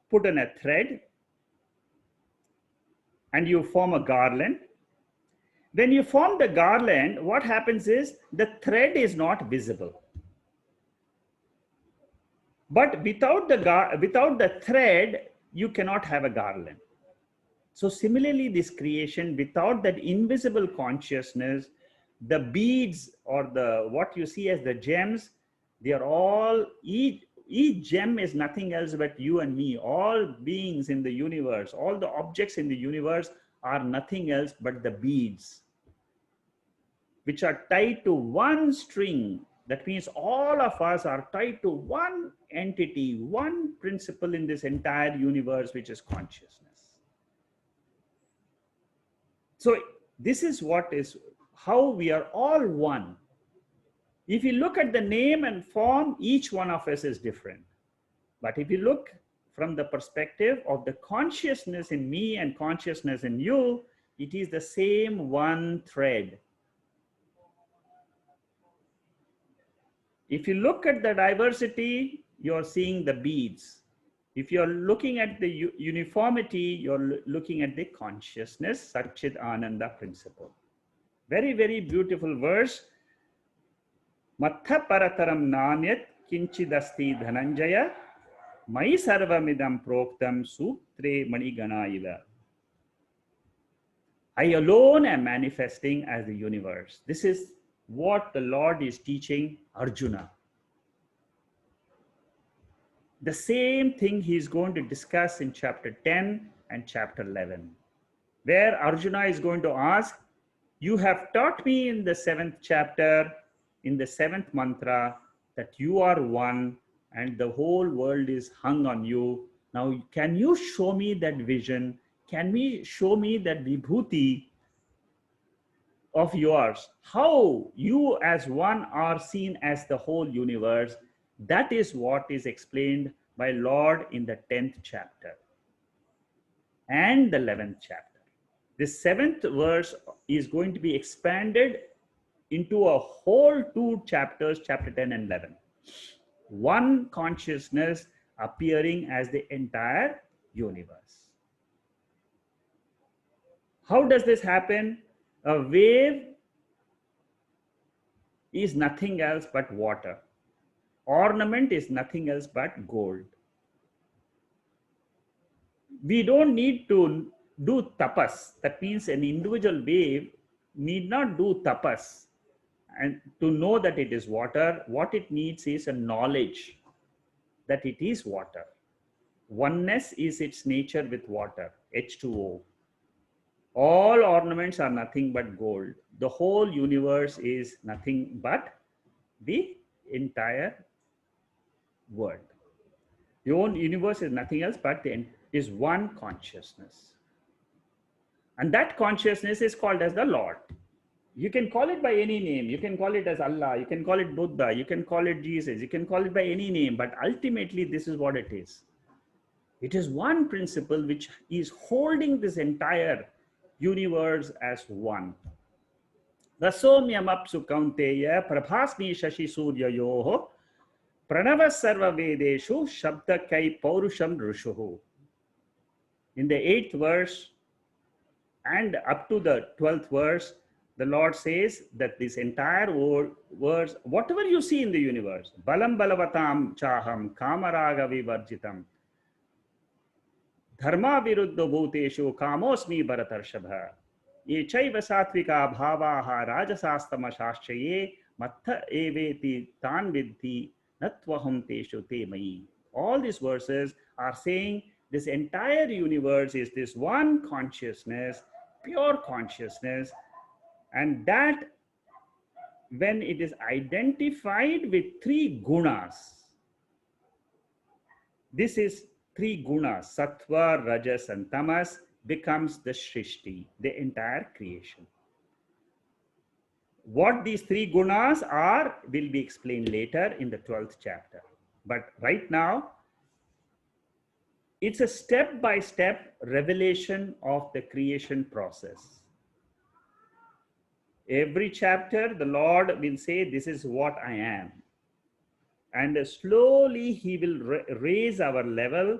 put in a thread and you form a garland. When you form the garland, what happens is the thread is not visible. But without the thread, you cannot have a garland. So similarly, this creation, without that invisible consciousness, the beads, or what you see as the gems, they are all, each gem is nothing else but you and me. All beings in the universe, all the objects in the universe are nothing else but the beads, which are tied to one string. That means all of us are tied to one entity, one principle in this entire universe, which is consciousness. So this is how we are all one. If you look at the name and form, each one of us is different. But if you look from the perspective of the consciousness in me and consciousness in you, it is the same one thread. If you look at the diversity, you're seeing the beads. If you're looking at the uniformity, you're looking at the consciousness, Satchit Ananda principle. Very, very beautiful verse. Matha parataram nanyat kinchidasti dhananjaya mai sarvamidam proktam sutre manigana iva. I alone am manifesting as the universe. This is what the Lord is teaching Arjuna. The same thing he is going to discuss in chapter 10 and chapter 11, where Arjuna is going to ask, you have taught me in the 7th chapter, in the 7th mantra, that you are one and the whole world is hung on you. Now, can you show me that vision? Can we show me that vibhuti of yours? How you as one are seen as the whole universe? That is what is explained by Lord in the 10th chapter and the 11th chapter. The 7th verse is going to be expanded into a whole 2 chapters, chapter 10 and 11. One consciousness appearing as the entire universe. How does this happen? A wave is nothing else but water. Ornament is nothing else but gold. We don't need to do tapas. That means an individual wave need not do tapas and to know that it is water. What it needs is a knowledge that it is water. Oneness is its nature with water, H2O. All ornaments are nothing but gold. The whole universe is nothing but the entire world. The whole universe is nothing else but is one consciousness. And that consciousness is called as the Lord. You can call it by any name. You can call it as Allah. You can call it Buddha. You can call it Jesus. You can call it by any name. But ultimately, this is what it is. It is one principle which is holding this entire universe as one. Rasomyamapsu kaunteya prabhasmi shashi suryayoho pranava sarva vedeshu shabda kai paurusham rushuhu. In the 8th verse and up to the 12th verse, the Lord says that this entire verse, whatever you see in the universe, balam balavatam chaham kamaraga vivarjitam dharma viruddha bhuteshu kamosmi bharatarshabha ye chaiva satvika bhavaha rajasastama shashchaye mattha eveti tan vidhi natvaham teshu te mai. All these verses are saying this entire universe is this one consciousness, pure consciousness, and that when it is identified with 3 gunas, this is 3 gunas, sattva, rajas and tamas, becomes the shrishti, the entire creation. What these 3 gunas are will be explained later in the 12th chapter. But right now, it's a step-by-step revelation of the creation process. Every chapter, the Lord will say, this is what I am. And slowly he will raise our level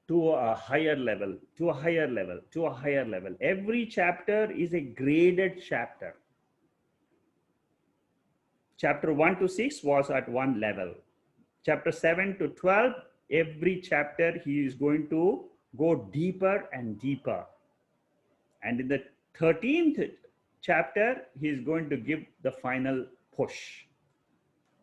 to a higher level, to a higher level, to a higher level. Every chapter is a graded chapter. Chapter 1 to 6 was at one level. Chapter 7 to 12, every chapter he is going to go deeper and deeper. And in the 13th chapter, he is going to give the final push.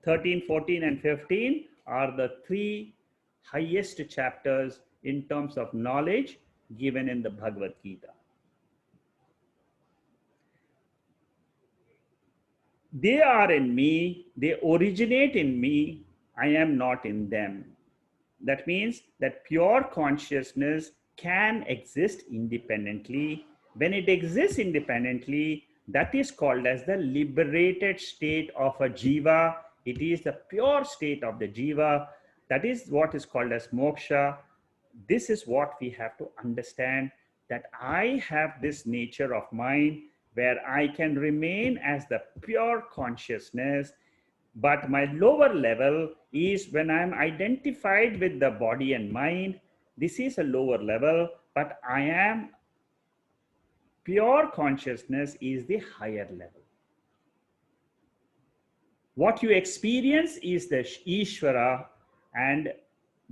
13, 14 and 15 are the 3 highest chapters in terms of knowledge given in the Bhagavad Gita. They are in me, they originate in me, I am not in them. That means that pure consciousness can exist independently. When it exists independently, that is called as the liberated state of a jiva. It is the pure state of the jiva. That is what is called as moksha. This is what we have to understand, that I have this nature of mind where I can remain as the pure consciousness, but my lower level is when I'm identified with the body and mind. This is a lower level, but I am pure consciousness is the higher level. What you experience is the Ishvara, and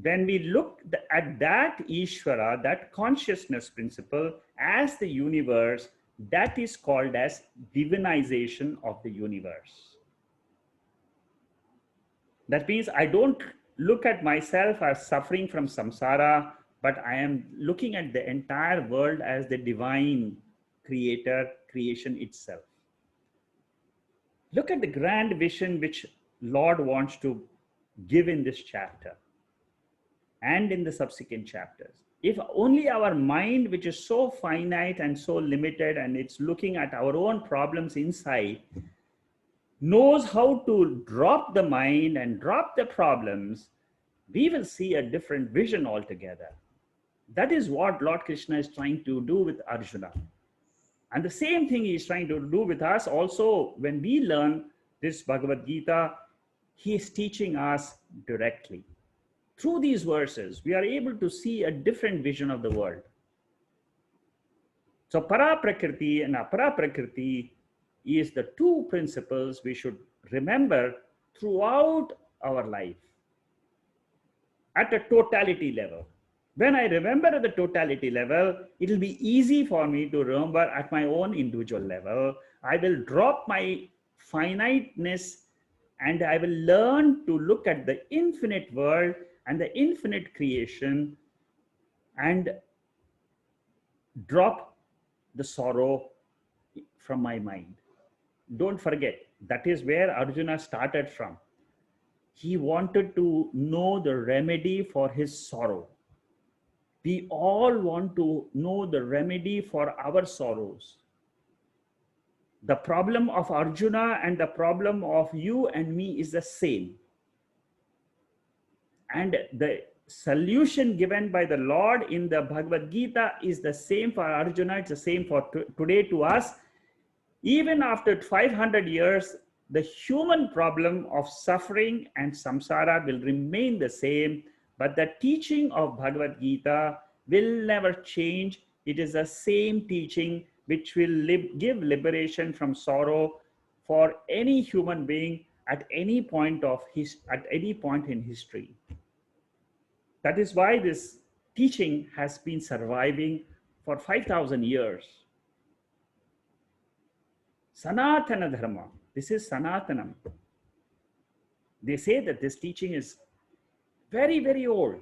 when we look at that Ishvara, that consciousness principle as the universe, that is called as divinization of the universe. That means I don't look at myself as suffering from samsara, but I am looking at the entire world as the divine creator, creation itself. Look at the grand vision which Lord wants to give in this chapter and in the subsequent chapters. If only our mind, which is so finite and so limited, and it's looking at our own problems inside, knows how to drop the mind and drop the problems, we will see a different vision altogether. That is what Lord Krishna is trying to do with Arjuna. And the same thing he is trying to do with us also. When we learn this Bhagavad Gita, he is teaching us directly. Through these verses, we are able to see a different vision of the world. So Par Prakriti and Apar Prakriti is the two principles we should remember throughout our life at a totality level. When I remember at the totality level, it will be easy for me to remember at my own individual level. I will drop my finiteness and I will learn to look at the infinite world and the infinite creation and drop the sorrow from my mind. Don't forget, that is where Arjuna started from. He wanted to know the remedy for his sorrow. We all want to know the remedy for our sorrows. The problem of Arjuna and the problem of you and me is the same. And the solution given by the Lord in the Bhagavad Gita is the same for Arjuna, it's the same for today to us. Even after 500 years, the human problem of suffering and samsara will remain the same, but the teaching of Bhagavad Gita will never change. It is the same teaching which will give liberation from sorrow for any human being at any point in history. That is why this teaching has been surviving for 5,000 years. Sanatana Dharma. This is Sanatanam. They say that this teaching is very, very old.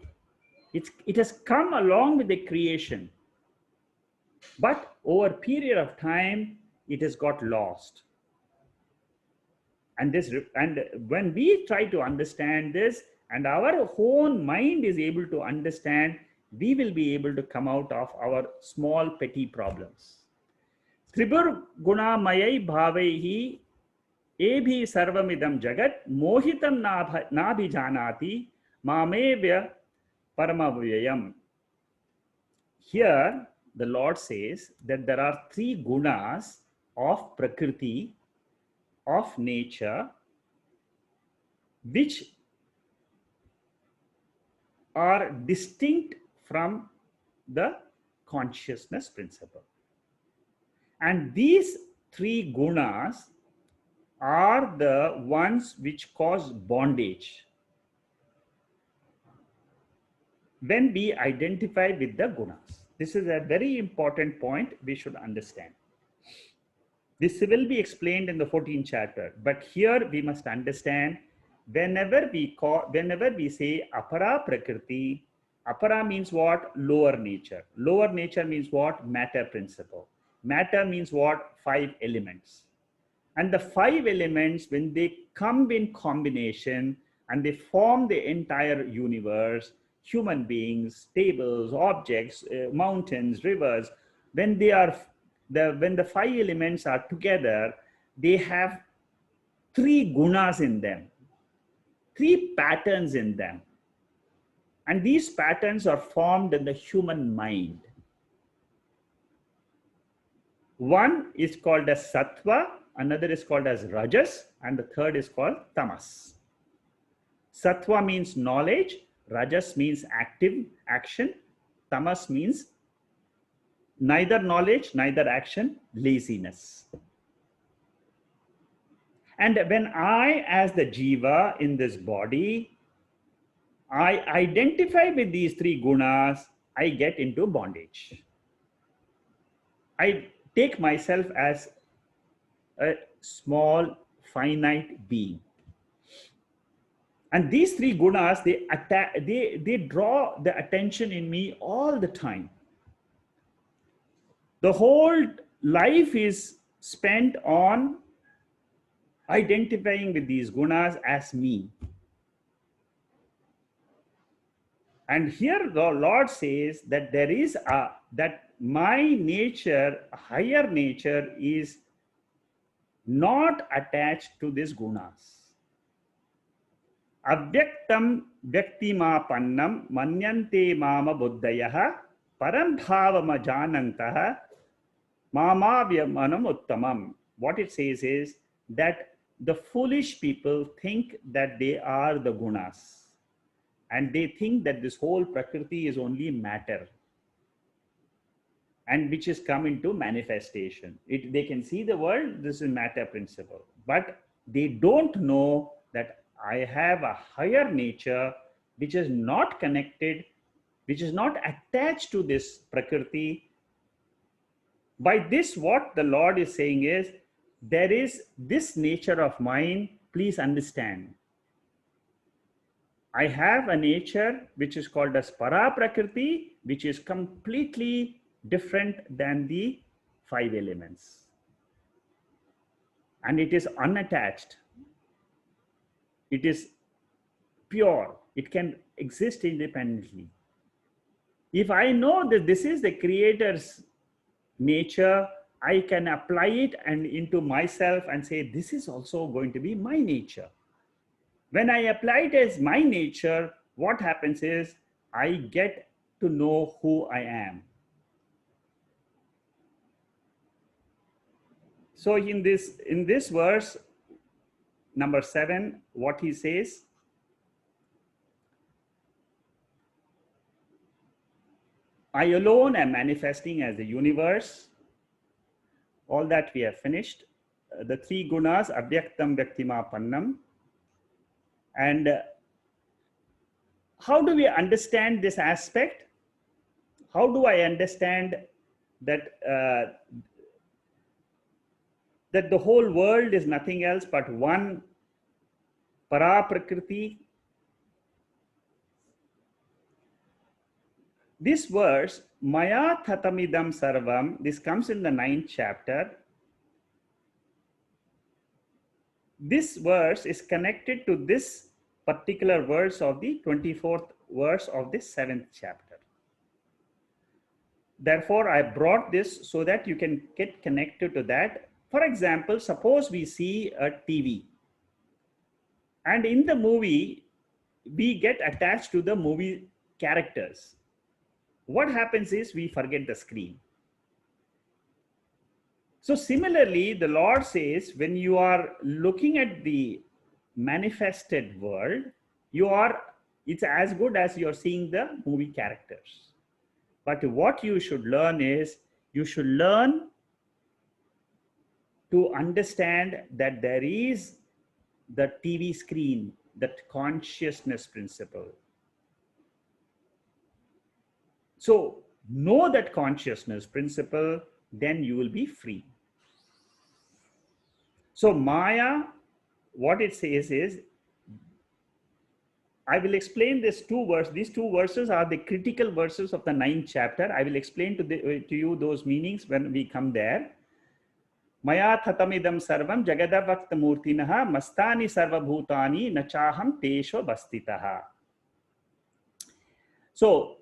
It has come along with the creation. But over a period of time, it has got lost. And when we try to understand this, and our own mind is able to understand, we will be able to come out of our small petty problems. Tribur guna mayai bhavaihi ebhi sarvamidam jagat mohitam nabhijanati mamevya paramavayam. Here, the Lord says that there are three gunas of prakriti, of nature, which are distinct from the consciousness principle. And these three gunas are the ones which cause bondage when we identify with the gunas. This is a very important point we should understand. This will be explained in the 14th chapter, but here we must understand whenever we say Apara Prakriti, Apara means what? Lower nature. Lower nature means what? Matter principle. Matter means what? 5 elements. And the 5 elements, when they come in combination and they form the entire universe, human beings, tables, objects, mountains, rivers, when the 5 elements are together, they have 3 gunas in them, 3 patterns in them. And these patterns are formed in the human mind. One is called as sattva, another is called as rajas, and the third is called tamas. Sattva means knowledge, rajas means action, tamas means neither knowledge, neither action, laziness. And when I, as the jiva in this body, I identify with these three gunas, I get into bondage. I take myself as a small, finite being. And these three gunas, they draw the attention in me all the time. The whole life is spent on identifying with these gunas as me. And here the Lord says that there is that my nature, higher nature, is not attached to these gunas. Avyaktam vyaktimapannam manyante mama buddhayaha param bhavama janantaha mamavyamanam uttamam. What it says is that the foolish people think that they are the gunas. And they think that this whole prakriti is only matter, and which is come into manifestation. They can see the world, this is matter principle, but they don't know that I have a higher nature which is not connected, which is not attached to this prakriti. By this, what the Lord is saying is, there is this nature of mine, please understand. I have a nature which is called as Par Prakriti, which is completely different than the five elements. And it is unattached. It is pure. It can exist independently. If I know that this is the Creator's nature, I can apply it and into myself and say, this is also going to be my nature. When I apply it as my nature, what happens is I get to know who I am. So in this verse, number 7, what he says, I alone am manifesting as the universe. All that we have finished. The three gunas, avyaktam vyaktimapannam. And how do we understand this aspect? How do I understand that that the whole world is nothing else but one Par Prakriti? This verse, Maya Thatamidam Sarvam, this comes in the 9th chapter. This verse is connected to this particular verse of the 24th verse of the 7th chapter. Therefore, I brought this so that you can get connected to that. For example, suppose we see a TV, and in the movie, we get attached to the movie characters. What happens is we forget the screen. So similarly, the Lord says, when you are looking at the manifested world, it's as good as you're seeing the movie characters. But what you should learn is, you should learn to understand that there is the TV screen, that consciousness principle. So know that consciousness principle, then you will be free. So Maya, what it says is, I will explain these two verses. These two verses are the critical verses of the 9th chapter. I will explain to you those meanings when we come there. Maya thatamidam sarvam jagadavakta murtinaha mastani sarvabhutani nachaham tesho bastitaha. So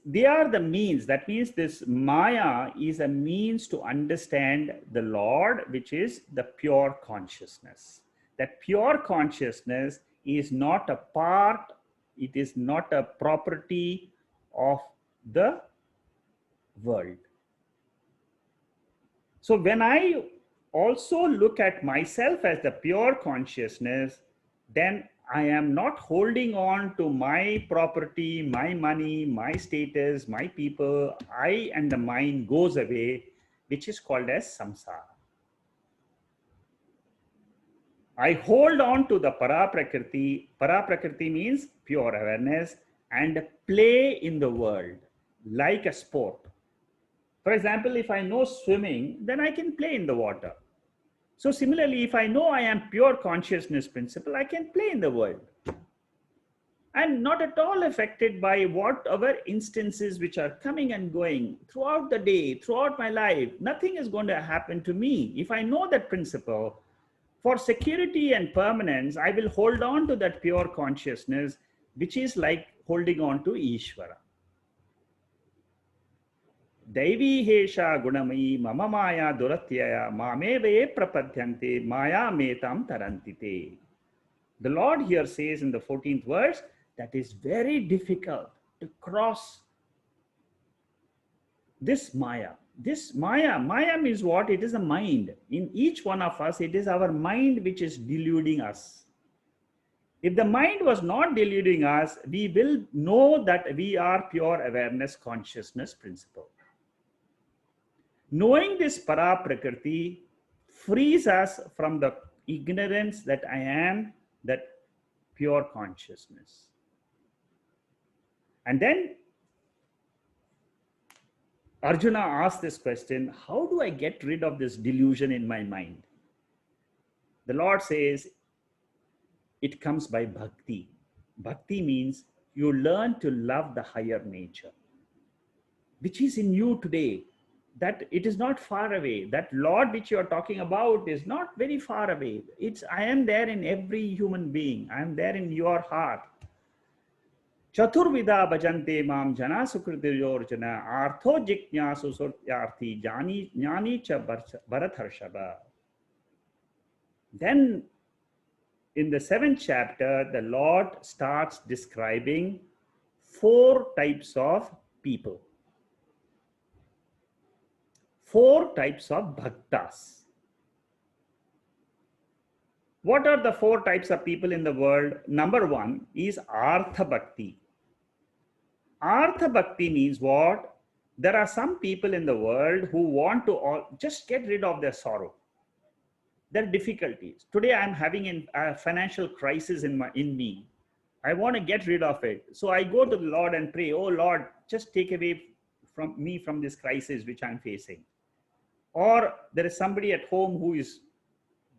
they are the means. That means this Maya is a means to understand the Lord, which is the pure consciousness. That pure consciousness is not a part, it is not a property of the world. So when I also look at myself as the pure consciousness, then I am not holding on to my property, my money, my status, my people. I and the mind goes away, which is called as samsara. I hold on to the Para Prakriti. Para Prakriti means pure awareness, and play in the world like a sport. For example, if I know swimming, then I can play in the water. So similarly, if I know I am pure consciousness principle, I can play in the world. And not at all affected by whatever instances which are coming and going throughout the day, throughout my life. Nothing is going to happen to me. If I know that principle, for security and permanence, I will hold on to that pure consciousness, which is like holding on to Ishvara. Daivi hesha gunamai mama maya duratyaya mameve prapadyante maya metam tarantite. The Lord here says in the 14th verse that is very difficult to cross this Maya. This Maya means what? It is a mind. In each one of us, it is our mind which is deluding us. If the mind was not deluding us, we will know that we are pure awareness consciousness principle. Knowing this Para Prakriti frees us from the ignorance that I am that pure consciousness. And then Arjuna asked this question, how do I get rid of this delusion in my mind? The Lord says, it comes by bhakti. Bhakti means you learn to love the higher nature, which is in you today. That it is not far away. That Lord which you are talking about is not very far away. I am there in every human being. I am there in your heart. Chaturvida bhajante mam jana sukritiryorjana artho jiknyasu sutyarthi jnani cha bharatharshaba. Then in the 7th chapter, the Lord starts describing 4 types of people. 4 types of bhaktas. What are the 4 types of people in the world? Number 1 is Artha Bhakti. Artha Bhakti means what? There are some people in the world who want to just get rid of their sorrow, their difficulties. Today I am having a financial crisis in me. I want to get rid of it. So I go to the Lord and pray, oh Lord, just take away from me from this crisis which I'm facing. Or there is somebody at home who is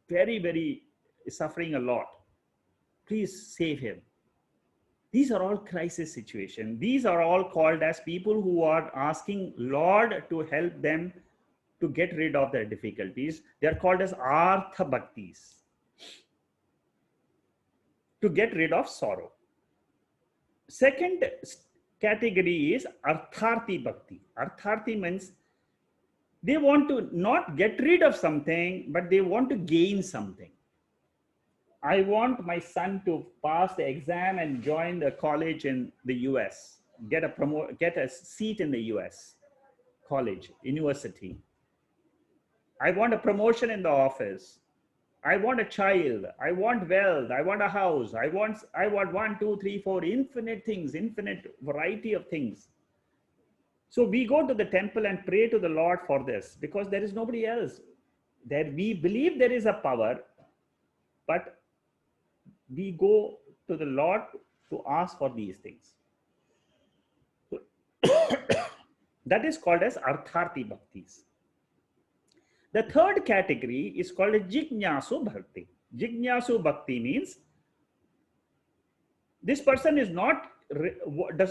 very suffering a lot. Please save him. These are all crisis situations. These are all called as people who are asking Lord to help them to get rid of their difficulties. They are called as Artha Bhaktis. To get rid of sorrow. Second category is Artharthi Bhakti. Artharthi means they want to not get rid of something, but they want to gain something. I want my son to pass the exam and join the college in the US, get a seat in the US college, university. I want a promotion in the office. I want a child. I want wealth. I want a house. I want 1, 2, 3, 4, infinite things, infinite variety of things. So we go to the temple and pray to the Lord for this because there is nobody else. There we believe there is a power, but we go to the Lord to ask for these things. That is called as Artharthi Bhaktis. The third category is called a Jignasu Bhakti. Jignasu Bhakti means this person does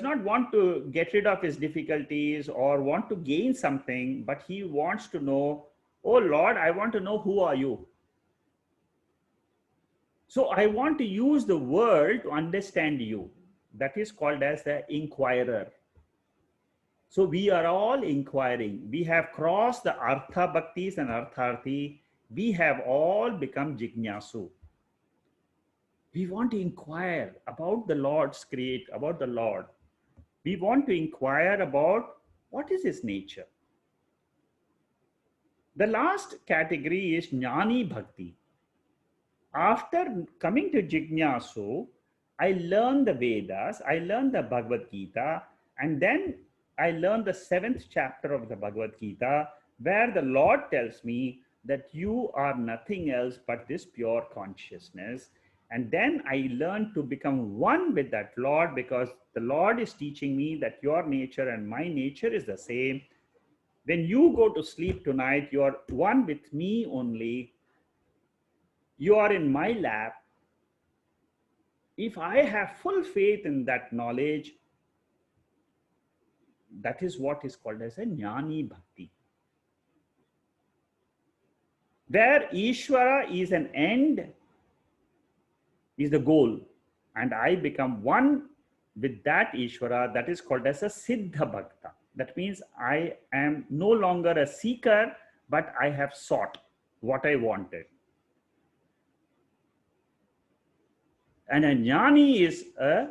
not want to get rid of his difficulties or want to gain something, but he wants to know, oh Lord, I want to know who are you. So I want to use the world to understand you. That is called as the inquirer. So we are all inquiring. We have crossed the Artha Bhaktis and Artharthi. We have all become Jignasu. We want to inquire about the Lord's about the Lord. We want to inquire about what is his nature. The last category is Jnani Bhakti. After coming to Jignasu, I learned the Vedas, I learned the Bhagavad Gita, and then I learned the 7th chapter of the Bhagavad Gita, where the Lord tells me that you are nothing else but this pure consciousness. And then I learned to become one with that Lord, because the Lord is teaching me that your nature and my nature is the same. When you go to sleep tonight, you are one with me only. You are in my lap. If I have full faith in that knowledge, that is what is called as a Jnani Bhakti, where Ishvara is an end, is the goal, and I become one with that Ishvara. That is called as a Siddha Bhakta. That means I am no longer a seeker, but I have sought what I wanted. And a Jnani is a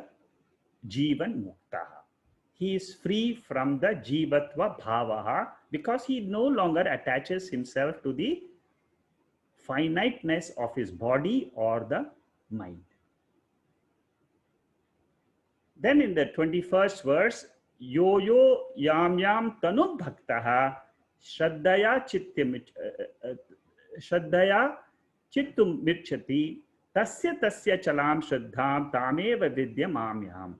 Jivan Mukta. He is free from the Jivatva Bhavaha, because he no longer attaches himself to the finiteness of his body or the mind. Then in the 21st verse, yo yo yam yam tanud bhaktaha shraddhaya chittum mirchati tasya tasya chalam shraddham tameva vidyamamyam.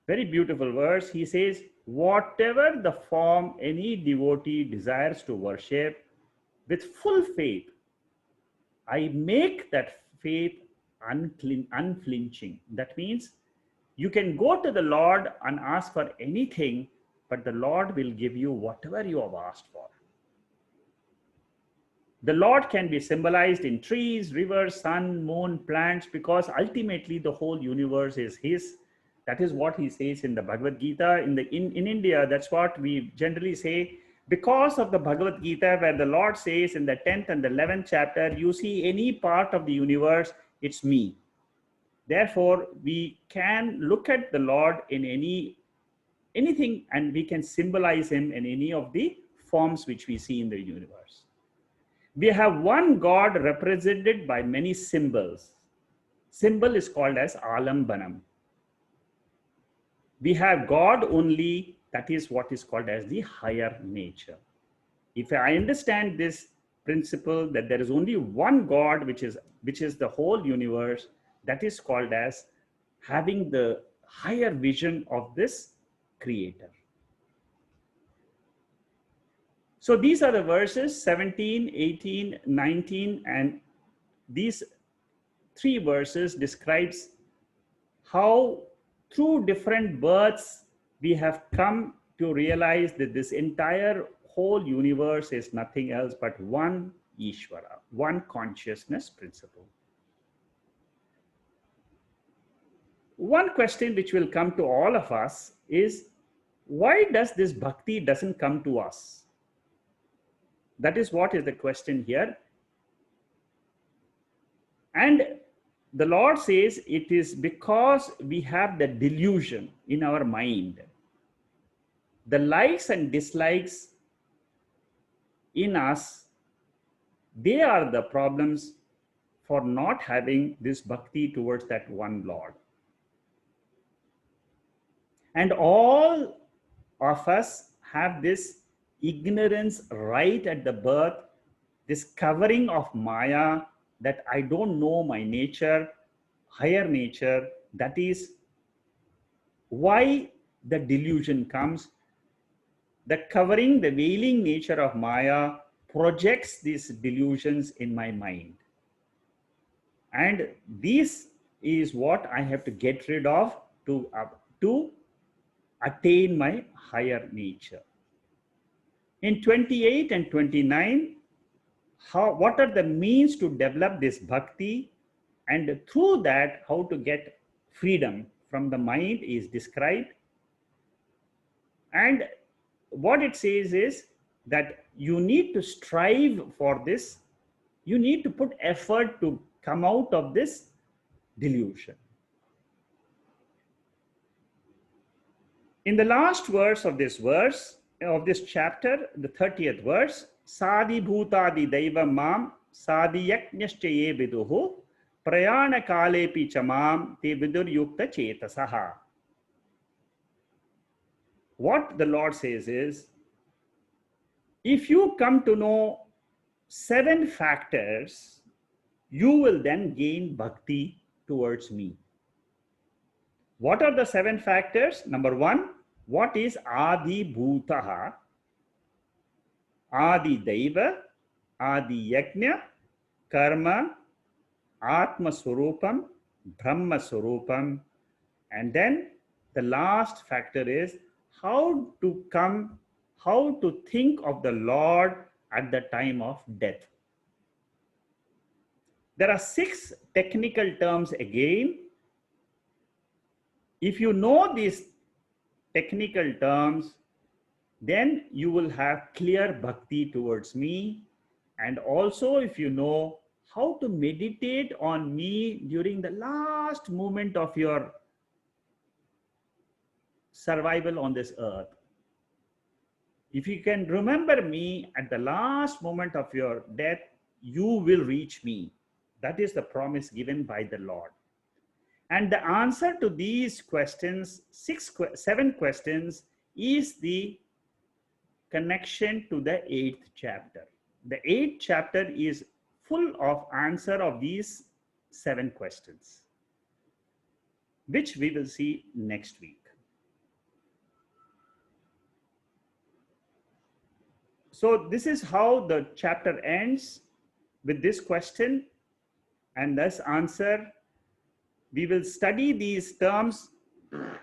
Very beautiful verse. He says, whatever the form any devotee desires to worship, with full faith, I make that faith unflinching. That means you can go to the Lord and ask for anything, but the Lord will give you whatever you have asked for. The Lord can be symbolized in trees, rivers, sun, moon, plants, because ultimately the whole universe is His. That is what He says in the Bhagavad Gita. In India, that's what we generally say. Because of the Bhagavad Gita, where the Lord says in the 10th and the 11th chapter, you see any part of the universe, it's me. Therefore, we can look at the Lord in anything, and we can symbolize Him in any of the forms which we see in the universe. We have one God represented by many symbols. Symbol is called as Alambanam. We have God only. That is what is called as the higher nature. If I understand this principle that there is only one God, which is the whole universe, that is called as having the higher vision of this creator. So these are the verses 17, 18, 19, and these three verses describes how through different births we have come to realize that this entire whole universe is nothing else but one Ishvara, one consciousness principle. One question which will come to all of us is, why does this bhakti doesn't come to us? That is what is the question here. And the Lord says it is because we have the delusion in our mind. The likes and dislikes in us, they are the problems for not having this bhakti towards that one Lord. And all of us have this ignorance right at the birth, this covering of Maya, that I don't know my nature, higher nature. That is why the delusion comes. The covering, the veiling nature of Maya projects these delusions in my mind. And this is what I have to get rid of to attain my higher nature. In 28 and 29, what are the means to develop this bhakti, and through that how to get freedom from the mind is described. And what it says is that you need to strive for this. You need to put effort to come out of this delusion. In the last verse of this chapter, the 30th verse, Sadi bhutadi daiva mam sadi yaknyashchaye viduhu prayana kalepi chamam te vidur yukta chetasaha. What the Lord says is, If you come to know 7 factors, you will then gain bhakti towards me. What are the 7 factors? Number 1, what is Adi Bhutaha, Adi Daiva, Adi Yajna, Karma, Atma Surupam, Brahma Surupam, and then the last factor is how to think of the Lord at the time of death. There are 6 technical terms again. If you know these technical terms, then you will have clear bhakti towards me. And also, if you know how to meditate on me during the last moment of your survival on this earth, if you can remember me at the last moment of your death, you will reach me. That is the promise given by the Lord. And the answer to these questions, 7 questions, is the connection to the 8th chapter. The 8th chapter is full of answer of these 7 questions, which we will see next week. So this is how the chapter ends, with this question and this answer. We will study these terms.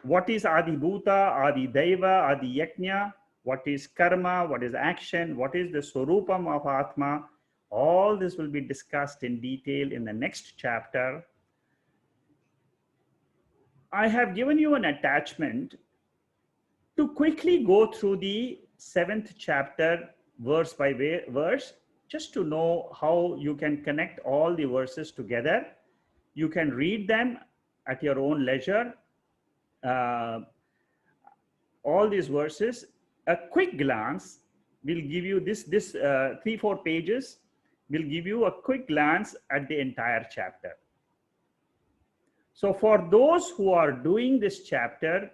What is Adi Bhuta, Adi Daiva, Adi Yajna? What is karma? What is action? What is the Swarupam of Atma? All this will be discussed in detail in the next chapter. I have given you an attachment to quickly go through the 7th chapter verse by verse, just to know how you can connect all the verses together. You can read them at your own leisure. All these verses, a quick glance will give you this 3-4 pages will give you a quick glance at the entire chapter. So for those who are doing this chapter,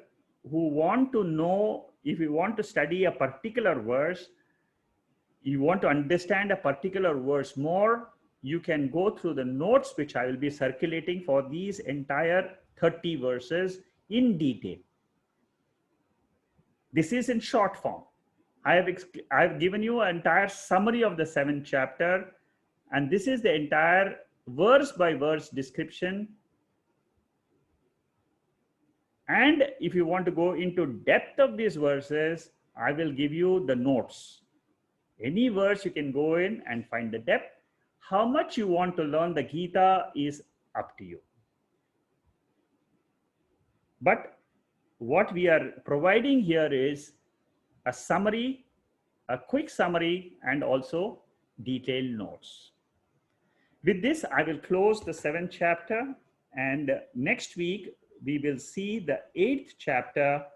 who want to know, if you want to study a particular verse, you want to understand a particular verse more, you can go through the notes which I will be circulating for these entire 30 verses in detail. This is in short form. I have given you an entire summary of the 7th chapter, and this is the entire verse by verse description. And if you want to go into depth of these verses, I will give you the notes. Any verse you can go in and find the depth. How much you want to learn the Gita is up to you. But what we are providing here is a summary, a quick summary, and also detailed notes. With this, I will close the 7th chapter, and next week we will see the 8th chapter,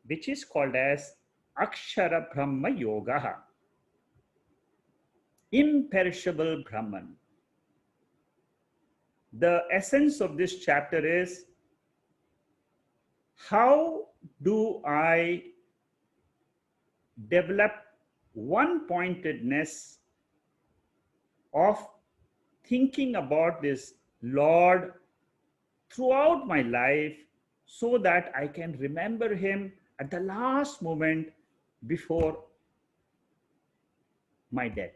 which is called as Aksarabrahma Yoga, imperishable Brahman. The essence of this chapter is, how do I develop one-pointedness of thinking about this Lord throughout my life, so that I can remember him at the last moment before my death.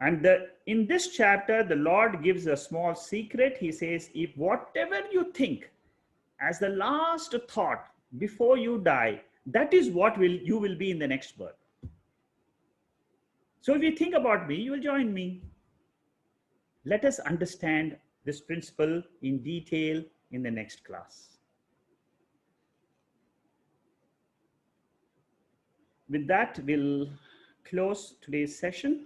And in this chapter, the Lord gives a small secret. He says, if whatever you think as the last thought before you die, that is what you will be in the next birth. So if you think about me, you will join me. Let us understand this principle in detail in the next class. With that, we'll close today's session.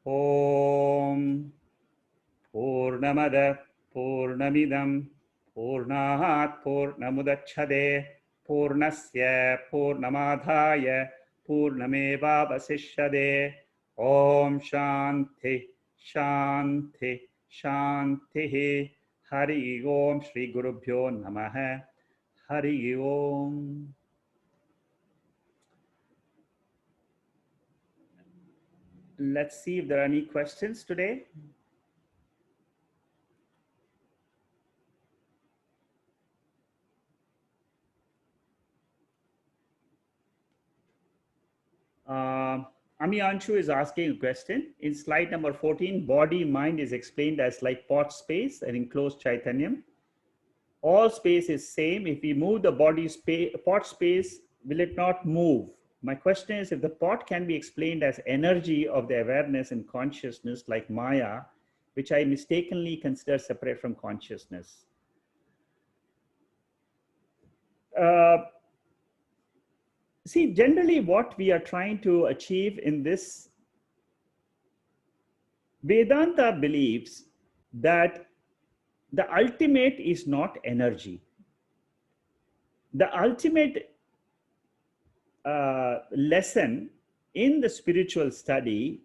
Om Purnamada Purnamidam Purnat Purnamudachade Purnasya Purnamadhaya Purnameva Vasishyade. Om Shanti Shanti Shanti. Hari Om Shri Gurubhyo Namaha. Hari Om. Let's see if there are any questions today. Amianshu is asking a question. In slide number 14, body, mind is explained as like pot space and enclosed Chaitanyam. All space is same. If we move the body space, pot space, will it not move? My question is, if the pot can be explained as energy of the awareness and consciousness like Maya, which I mistakenly consider separate from consciousness. See, generally what we are trying to achieve in this, Vedanta believes that the ultimate is not energy. The ultimate lesson in the spiritual study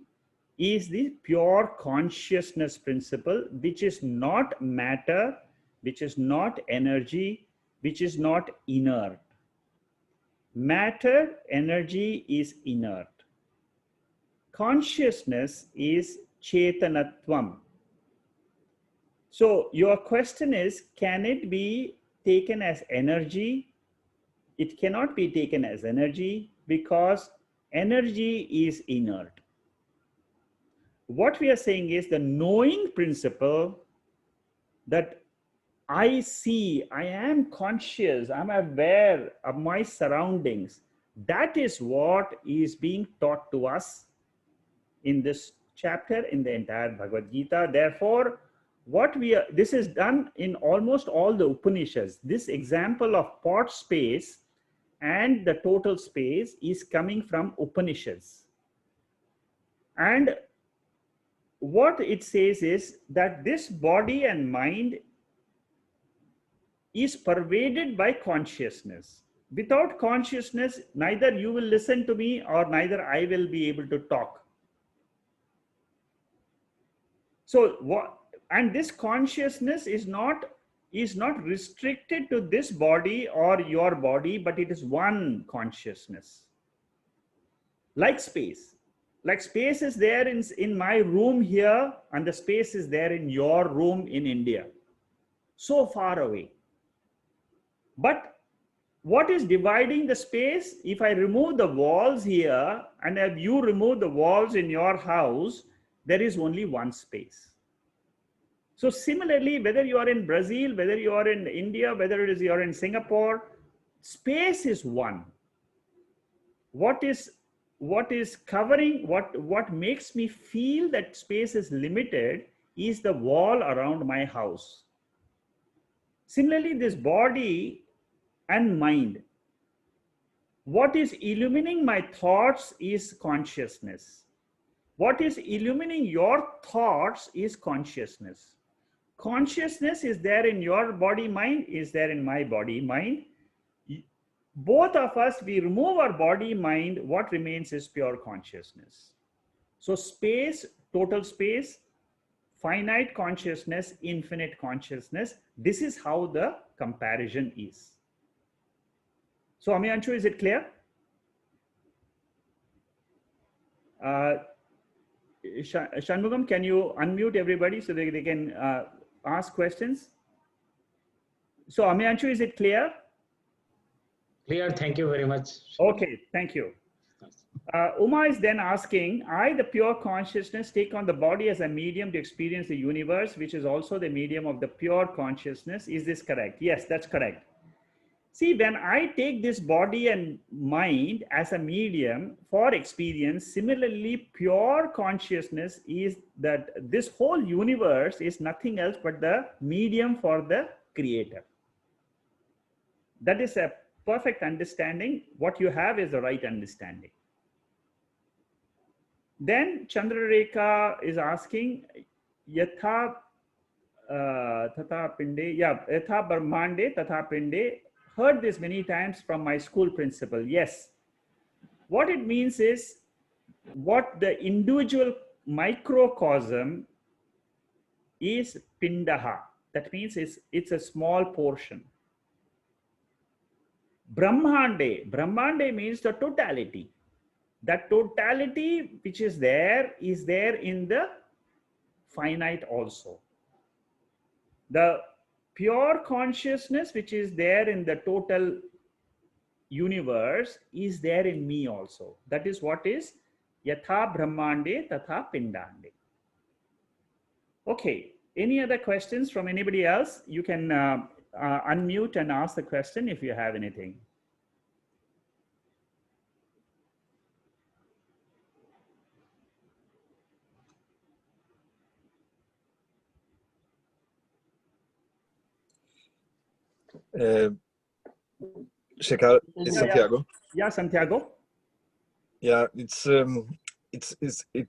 is the pure consciousness principle, which is not matter, which is not energy, which is not inert. Matter, energy is inert. Consciousness is chetanatvam. So your question is, can it be taken as energy? It cannot be taken as energy because energy is inert. What we are saying is the knowing principle, that I see, I am conscious, I'm aware of my surroundings. That is what is being taught to us in this chapter, in the entire Bhagavad Gita. Therefore, this is done in almost all the Upanishads. This example of pot space and the total space is coming from Upanishads. And what it says is that this body and mind is pervaded by consciousness. Without consciousness, neither you will listen to me or neither I will be able to talk. So and this consciousness is not restricted to this body or your body, but it is one consciousness. Like space. Like space is there in my room here, and the space is there in your room in India. So far away. But what is dividing the space? If I remove the walls here, and if you remove the walls in your house, there is only one space. So similarly, whether you are in Brazil, whether you are in India, whether it is you are in Singapore, space is one. What is covering, what makes me feel that space is limited is the wall around my house. Similarly, this body and mind, what is illumining my thoughts is consciousness. What is illumining your thoughts is consciousness. Consciousness is there in your body mind, is there in my body mind. Both of us, we remove our body mind, what remains is pure consciousness. So space, total space, finite consciousness, infinite consciousness, this is how the comparison is. So Amianshu, is it clear? Shanmugam, can you unmute everybody so they can ask questions? So Amianshu, is it clear? Clear, thank you very much. Okay, thank you. Uma is then asking, I, the pure consciousness, take on the body as a medium to experience the universe, which is also the medium of the pure consciousness. Is this correct? Yes, that's correct. See, when I take this body and mind as a medium for experience, similarly, pure consciousness is that this whole universe is nothing else but the medium for the creator. That is a perfect understanding. What you have is the right understanding. Then Chandrarekha is asking, Yatha Tata Pinde, Yatha Brahmande Tata Pinde. Heard this many times from my school principal. Yes. What it means is, what the individual microcosm is Pindaha. That means it's a small portion. Brahmande. Brahmande means the totality. That totality which is there in the finite also. The pure consciousness which is there in the total universe is there in me also. That is what is yatha brahmande tatha pindande. Okay, any other questions from anybody else? You can unmute and ask the question if you have anything. Shekhar, it's Santiago. Yeah, Santiago. Yeah, it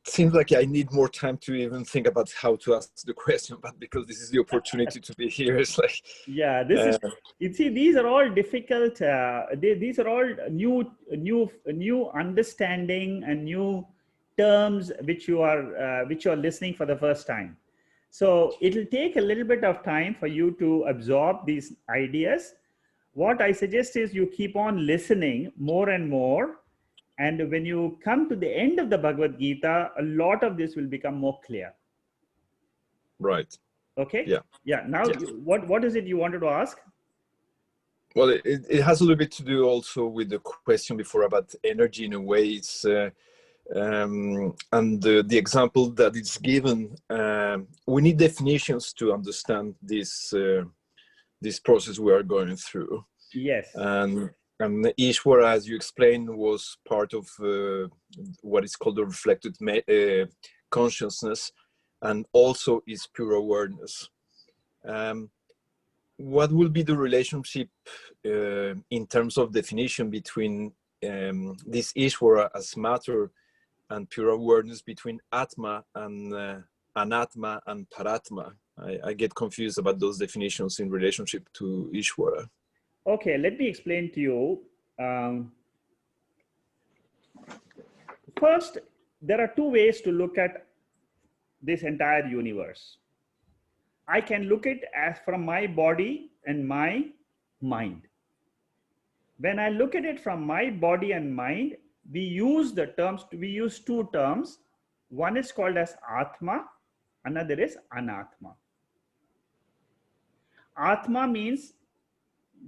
seems like I need more time to even think about how to ask the question, but because this is the opportunity to be here, it's like, yeah, this is, you see, these are all difficult. These are all new understanding and new terms which you are listening for the first time. So it'll take a little bit of time for you to absorb these ideas. What I suggest is you keep on listening more and more. And when you come to the end of the Bhagavad Gita, a lot of this will become more clear. Right. Okay. Yeah. Yeah. Now, yeah. What is it you wanted to ask? Well, it has a little bit to do also with the question before about energy in a way. It's and the example that it's given. We need definitions to understand this this process we are going through. Yes. And Ishvara, as you explained, was part of what is called the reflected consciousness, and also is pure awareness. What will be the relationship in terms of definition between this Ishvara as matter and pure awareness, between Atma and Anatma and Paratma? I get confused about those definitions in relationship to Ishvara. Okay, let me explain to you. First, there are two ways to look at this entire universe. I can look at it as from my body and my mind. When I look at it from my body and mind, we use two terms. One is called as Atma, another is Anatma. Atma means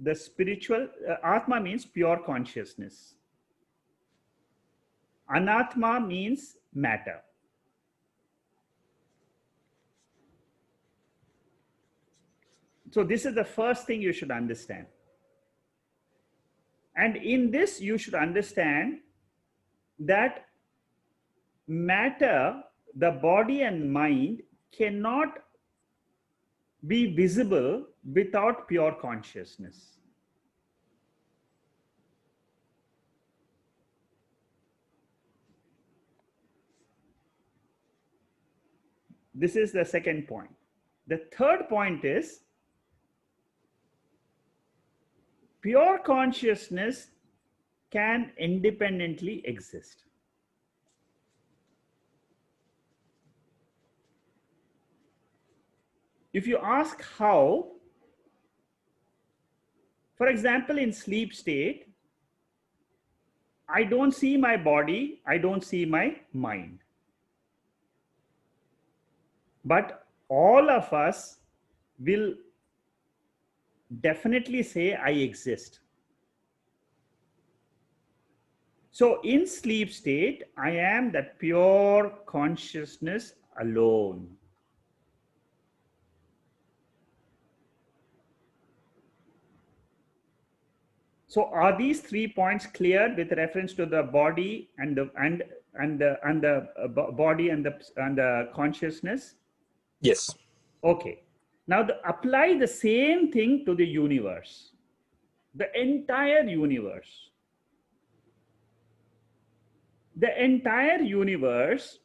the spiritual, Atma means pure consciousness. Anatma means matter. So this is the first thing you should understand. And in this, you should understand that matter, the body and mind, cannot be visible without pure consciousness. This is the second point. The third point is pure consciousness can independently exist. If you ask how, for example, in sleep state, I don't see my body, I don't see my mind. But all of us will definitely say, I exist. So in sleep state, I am that pure consciousness alone. So are these 3 points clear with reference to the body and the body and the consciousness? Yes. Okay. Now apply the same thing to the universe, the entire universe. The entire universe,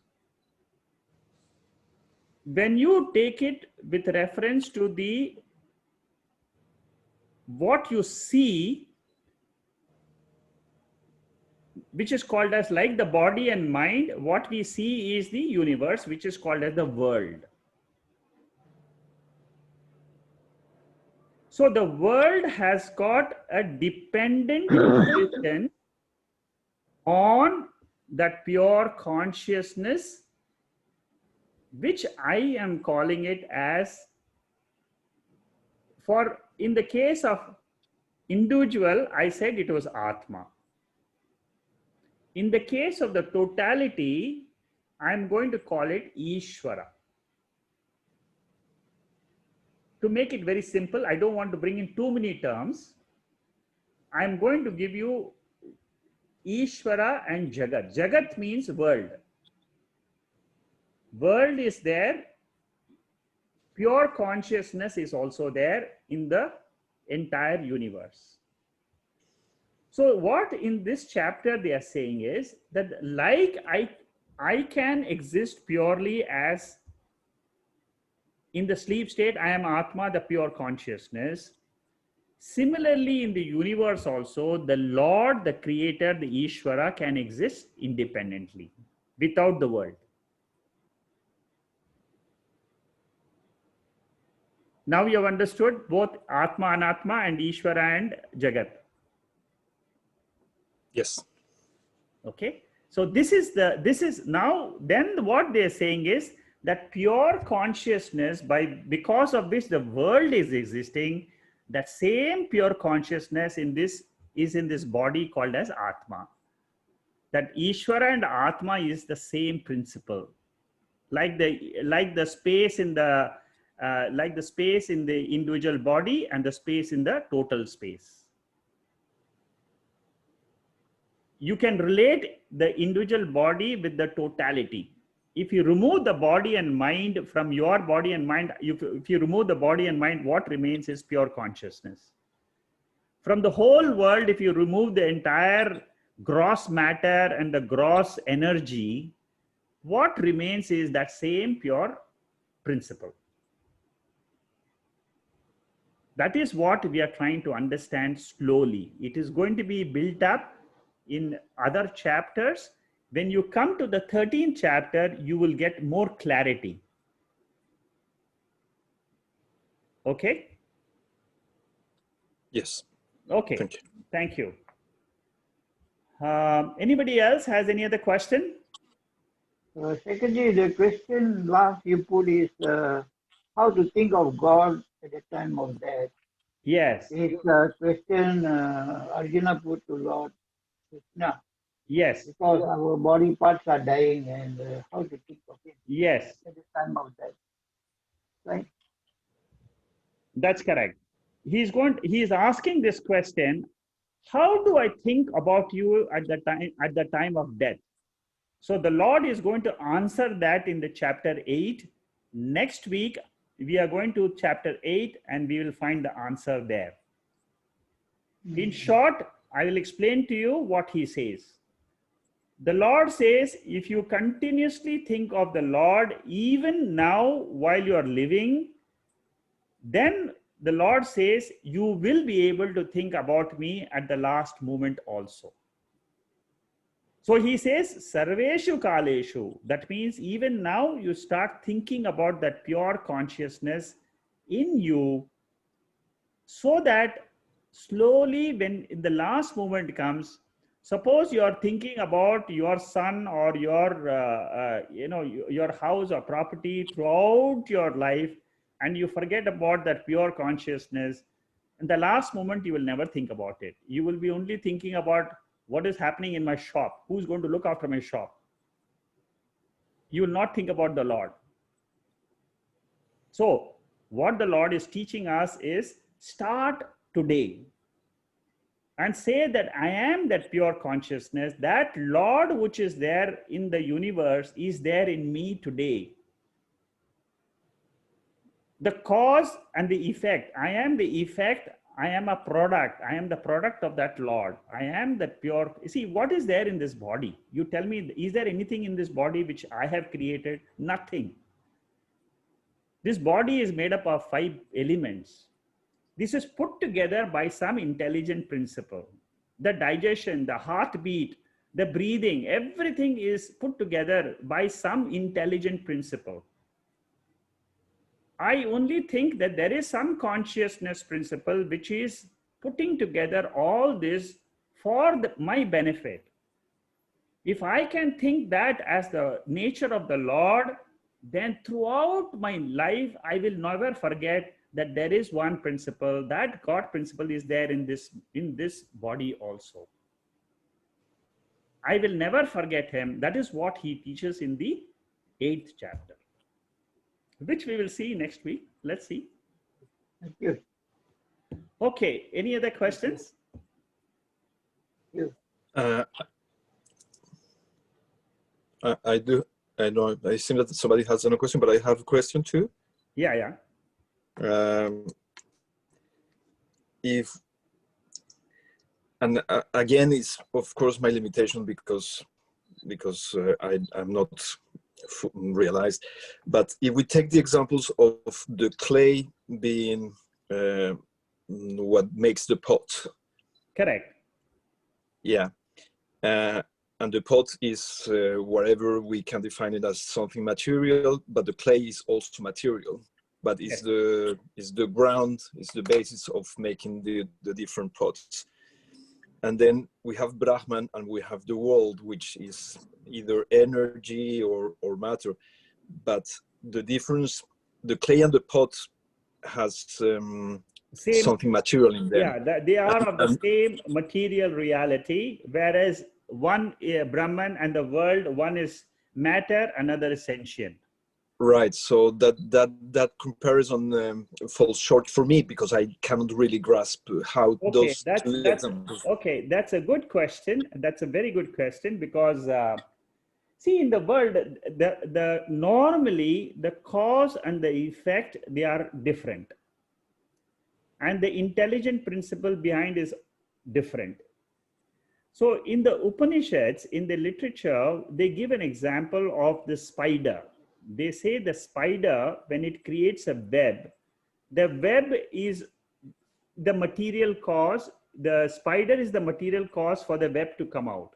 when you take it with reference to the what you see, which is called as, like the body and mind, what we see is the universe, which is called as the world. So the world has got a dependent position on that pure consciousness, which I am calling it as, for in the case of individual, I said it was Atma. In the case of the totality, I'm going to call it Ishvara. To make it very simple, I don't want to bring in too many terms. I'm going to give you Ishvara and Jagat. Jagat means world. World is there. Pure consciousness is also there in the entire universe. So what in this chapter they are saying is that like I can exist purely as in the sleep state, I am Atma, the pure consciousness. Similarly, in the universe also, the Lord, the Creator, the Ishvara can exist independently without the world. Now you have understood both Atma, Anatma, and Ishvara and Jagat. Yes. Okay. So this is now, then what they are saying is that pure consciousness, because of which the world is existing, that same pure consciousness is in this body called as Atma. That Ishvara and Atma is the same principle. Like the space in the individual body and the space in the total space. You can relate the individual body with the totality. If you remove the body and mind from your body and mind, if you remove the body and mind, what remains is pure consciousness. From the whole world, if you remove the entire gross matter and the gross energy, what remains is that same pure principle. That is what we are trying to understand slowly. It is going to be built up in other chapters. When you come to the 13th chapter, you will get more clarity. Okay? Yes. Okay. Thank you. Thank you. Anybody else has any other question? Secondly, the question last you put is how to think of God at the time of death. Yes. It's a question Arjuna put to Lord Krishna. Yes. Because our body parts are dying and how to think of it Yes. at the time of death. Right? That's correct. He is asking this question, how do I think about you at the time of death? So the Lord is going to answer that in the chapter 8. Next week, we are going to chapter 8 and we will find the answer there. In short, I will explain to you what he says. The Lord says, if you continuously think of the Lord, even now while you are living, then the Lord says, you will be able to think about me at the last moment also. So he says, Sarveshu Kaleshu. That means even now you start thinking about that pure consciousness in you, so that slowly when the last moment comes, suppose you are thinking about your son or your house or property throughout your life, and you forget about that pure consciousness, in the last moment you will never think about it. You will be only thinking about what is happening in my shop, who's going to look after my shop. You will not think about the Lord. So what the Lord is teaching us is, start today and say that I am that pure consciousness. That Lord which is there in the universe is there in me today. The cause and the effect, I am the effect, I am a product, I am the product of that Lord. I am that pure. You see, what is there in this body? You tell me, is there anything in this body which I have created? Nothing. This body is made up of 5 elements. This is put together by some intelligent principle. The digestion, the heartbeat, the breathing, everything is put together by some intelligent principle. I only think that there is some consciousness principle which is putting together all this for my benefit. If I can think that as the nature of the Lord, then throughout my life, I will never forget that there is one principle, that God principle is there in this body also. I will never forget him. That is what he teaches in the 8th chapter, which we will see next week. Let's see. Thank you. Okay, any other questions? Thank you. I do. I know. I seem that somebody has another question, but I have a question too. Yeah. Again, it's of course my limitation because I'm not realized. But if we take the examples of the clay being what makes the pot. Correct. Yeah. And the pot is whatever we can define it as something material, but the clay is also material. But it's the ground, it's the basis of making the different pots. And then we have Brahman and we have the world, which is either energy or matter. But the difference, the clay and the pot has something material in them. Yeah, they are of the same material reality, whereas one Brahman and the world, one is matter, another is sentient. Right. So that comparison falls short for me because I cannot really grasp how those two examples. Okay, that's a good question. That's a very good question because see, in the world, the normally the cause and the effect, they are different, and the intelligent principle behind is different. So in the Upanishads, in the literature, they give an example of the spider. They say the spider, when it creates a web, the web is the material cause. The spider is the material cause for the web to come out.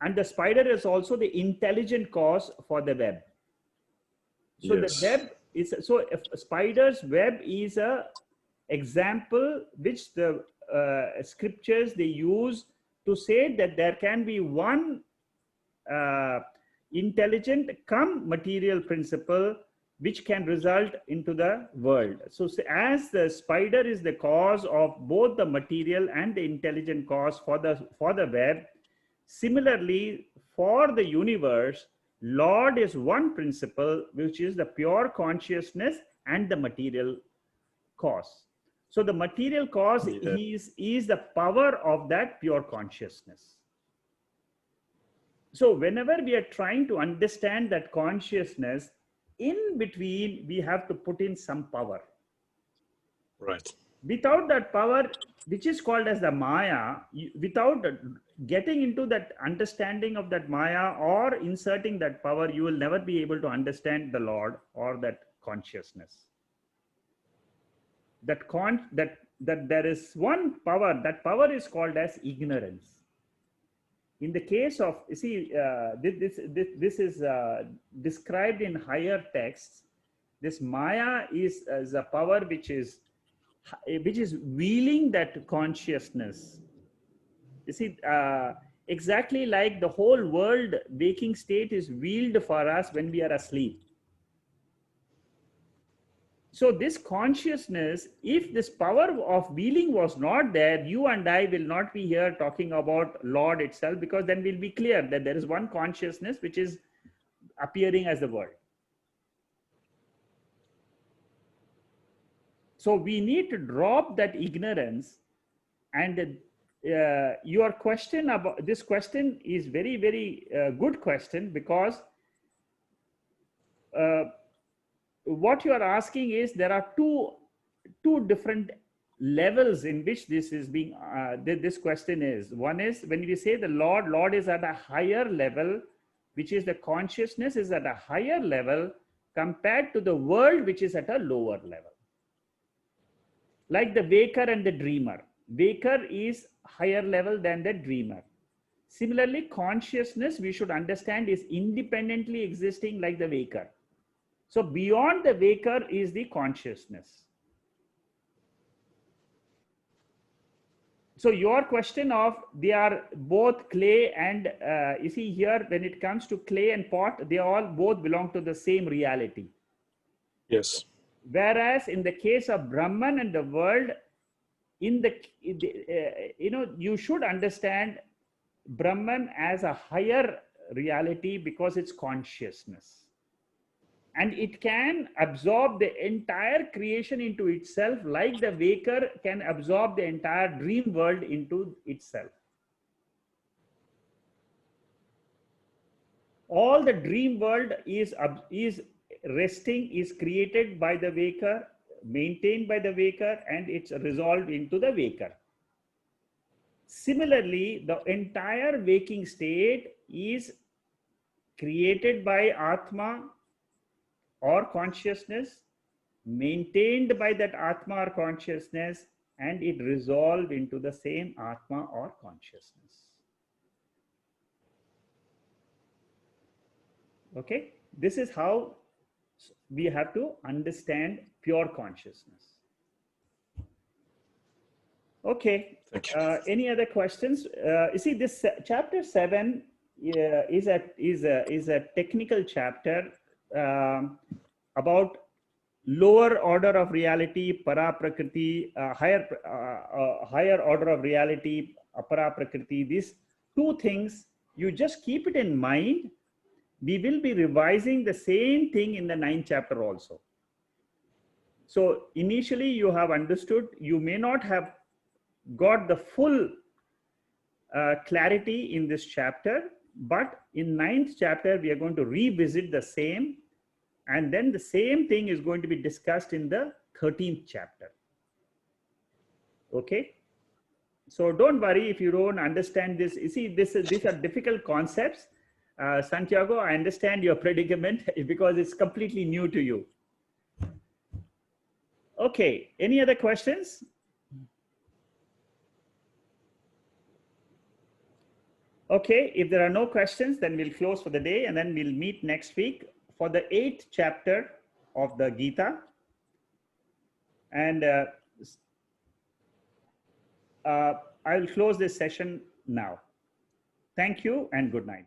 And the spider is also the intelligent cause for the web. So yes. The web is, so if a spider's web is a example which the scriptures they use to say that there can be one intelligent come material principle which can result into the world. So as the spider is the cause of both the material and the intelligent cause for the web, similarly for the universe, Lord is one principle which is the pure consciousness and the material cause. So the material cause is the power of that pure consciousness. So whenever we are trying to understand that consciousness, in between, we have to put in some power. Right. Without that power, which is called as the Maya, without getting into that understanding of that Maya or inserting that power, you will never be able to understand the Lord or that consciousness. That there is one power, that power is called as ignorance. In the case of, you see, this is described in higher texts. This Maya is a power which is wheeling that consciousness. You see, exactly like the whole world waking state is wheeled for us when we are asleep. So this consciousness, if this power of wheeling was not there, you and I will not be here talking about Lord itself, because then we'll be clear that there is one consciousness which is appearing as the world. So we need to drop that ignorance. And your question about this question is very, very good question, because what you are asking is there are two different levels in which this is being this question is. One is when we say the Lord is at a higher level, which is the consciousness is at a higher level compared to the world, which is at a lower level. Like the waker and the dreamer. Waker is higher level than the dreamer. Similarly, consciousness, we should understand, is independently existing like the waker. So beyond the waker is the consciousness. So your question of they are both clay and you see here, when it comes to clay and pot, they all both belong to the same reality. Yes. Whereas in the case of Brahman and the world, you should understand Brahman as a higher reality because it's consciousness. And it can absorb the entire creation into itself, like the waker can absorb the entire dream world into itself. All the dream world is resting, is created by the waker, maintained by the waker, and it's resolved into the waker. Similarly, the entire waking state is created by Atma or consciousness, maintained by that Atma or consciousness, and it resolved into the same Atma or consciousness. Okay, this is how we have to understand pure consciousness. Okay, Thank you. any other questions? You see, this chapter 7 is a technical chapter about lower order of reality, Para Prakriti, higher order of reality, Apar Prakriti. These two things, you just keep it in mind. We will be revising the same thing in the 9th chapter also. So initially you have understood, you may not have got the full clarity in this chapter, but in 9th chapter we are going to revisit the same, and then the same thing is going to be discussed in the 13th chapter. Okay, so don't worry if you don't understand this. You see, these are difficult concepts. Santiago, I understand your predicament because it's completely new to you. Okay, any other questions? Okay, if there are no questions, then we'll close for the day, and then we'll meet next week for the 8th chapter of the Gita. And I will close this session now. Thank you and good night.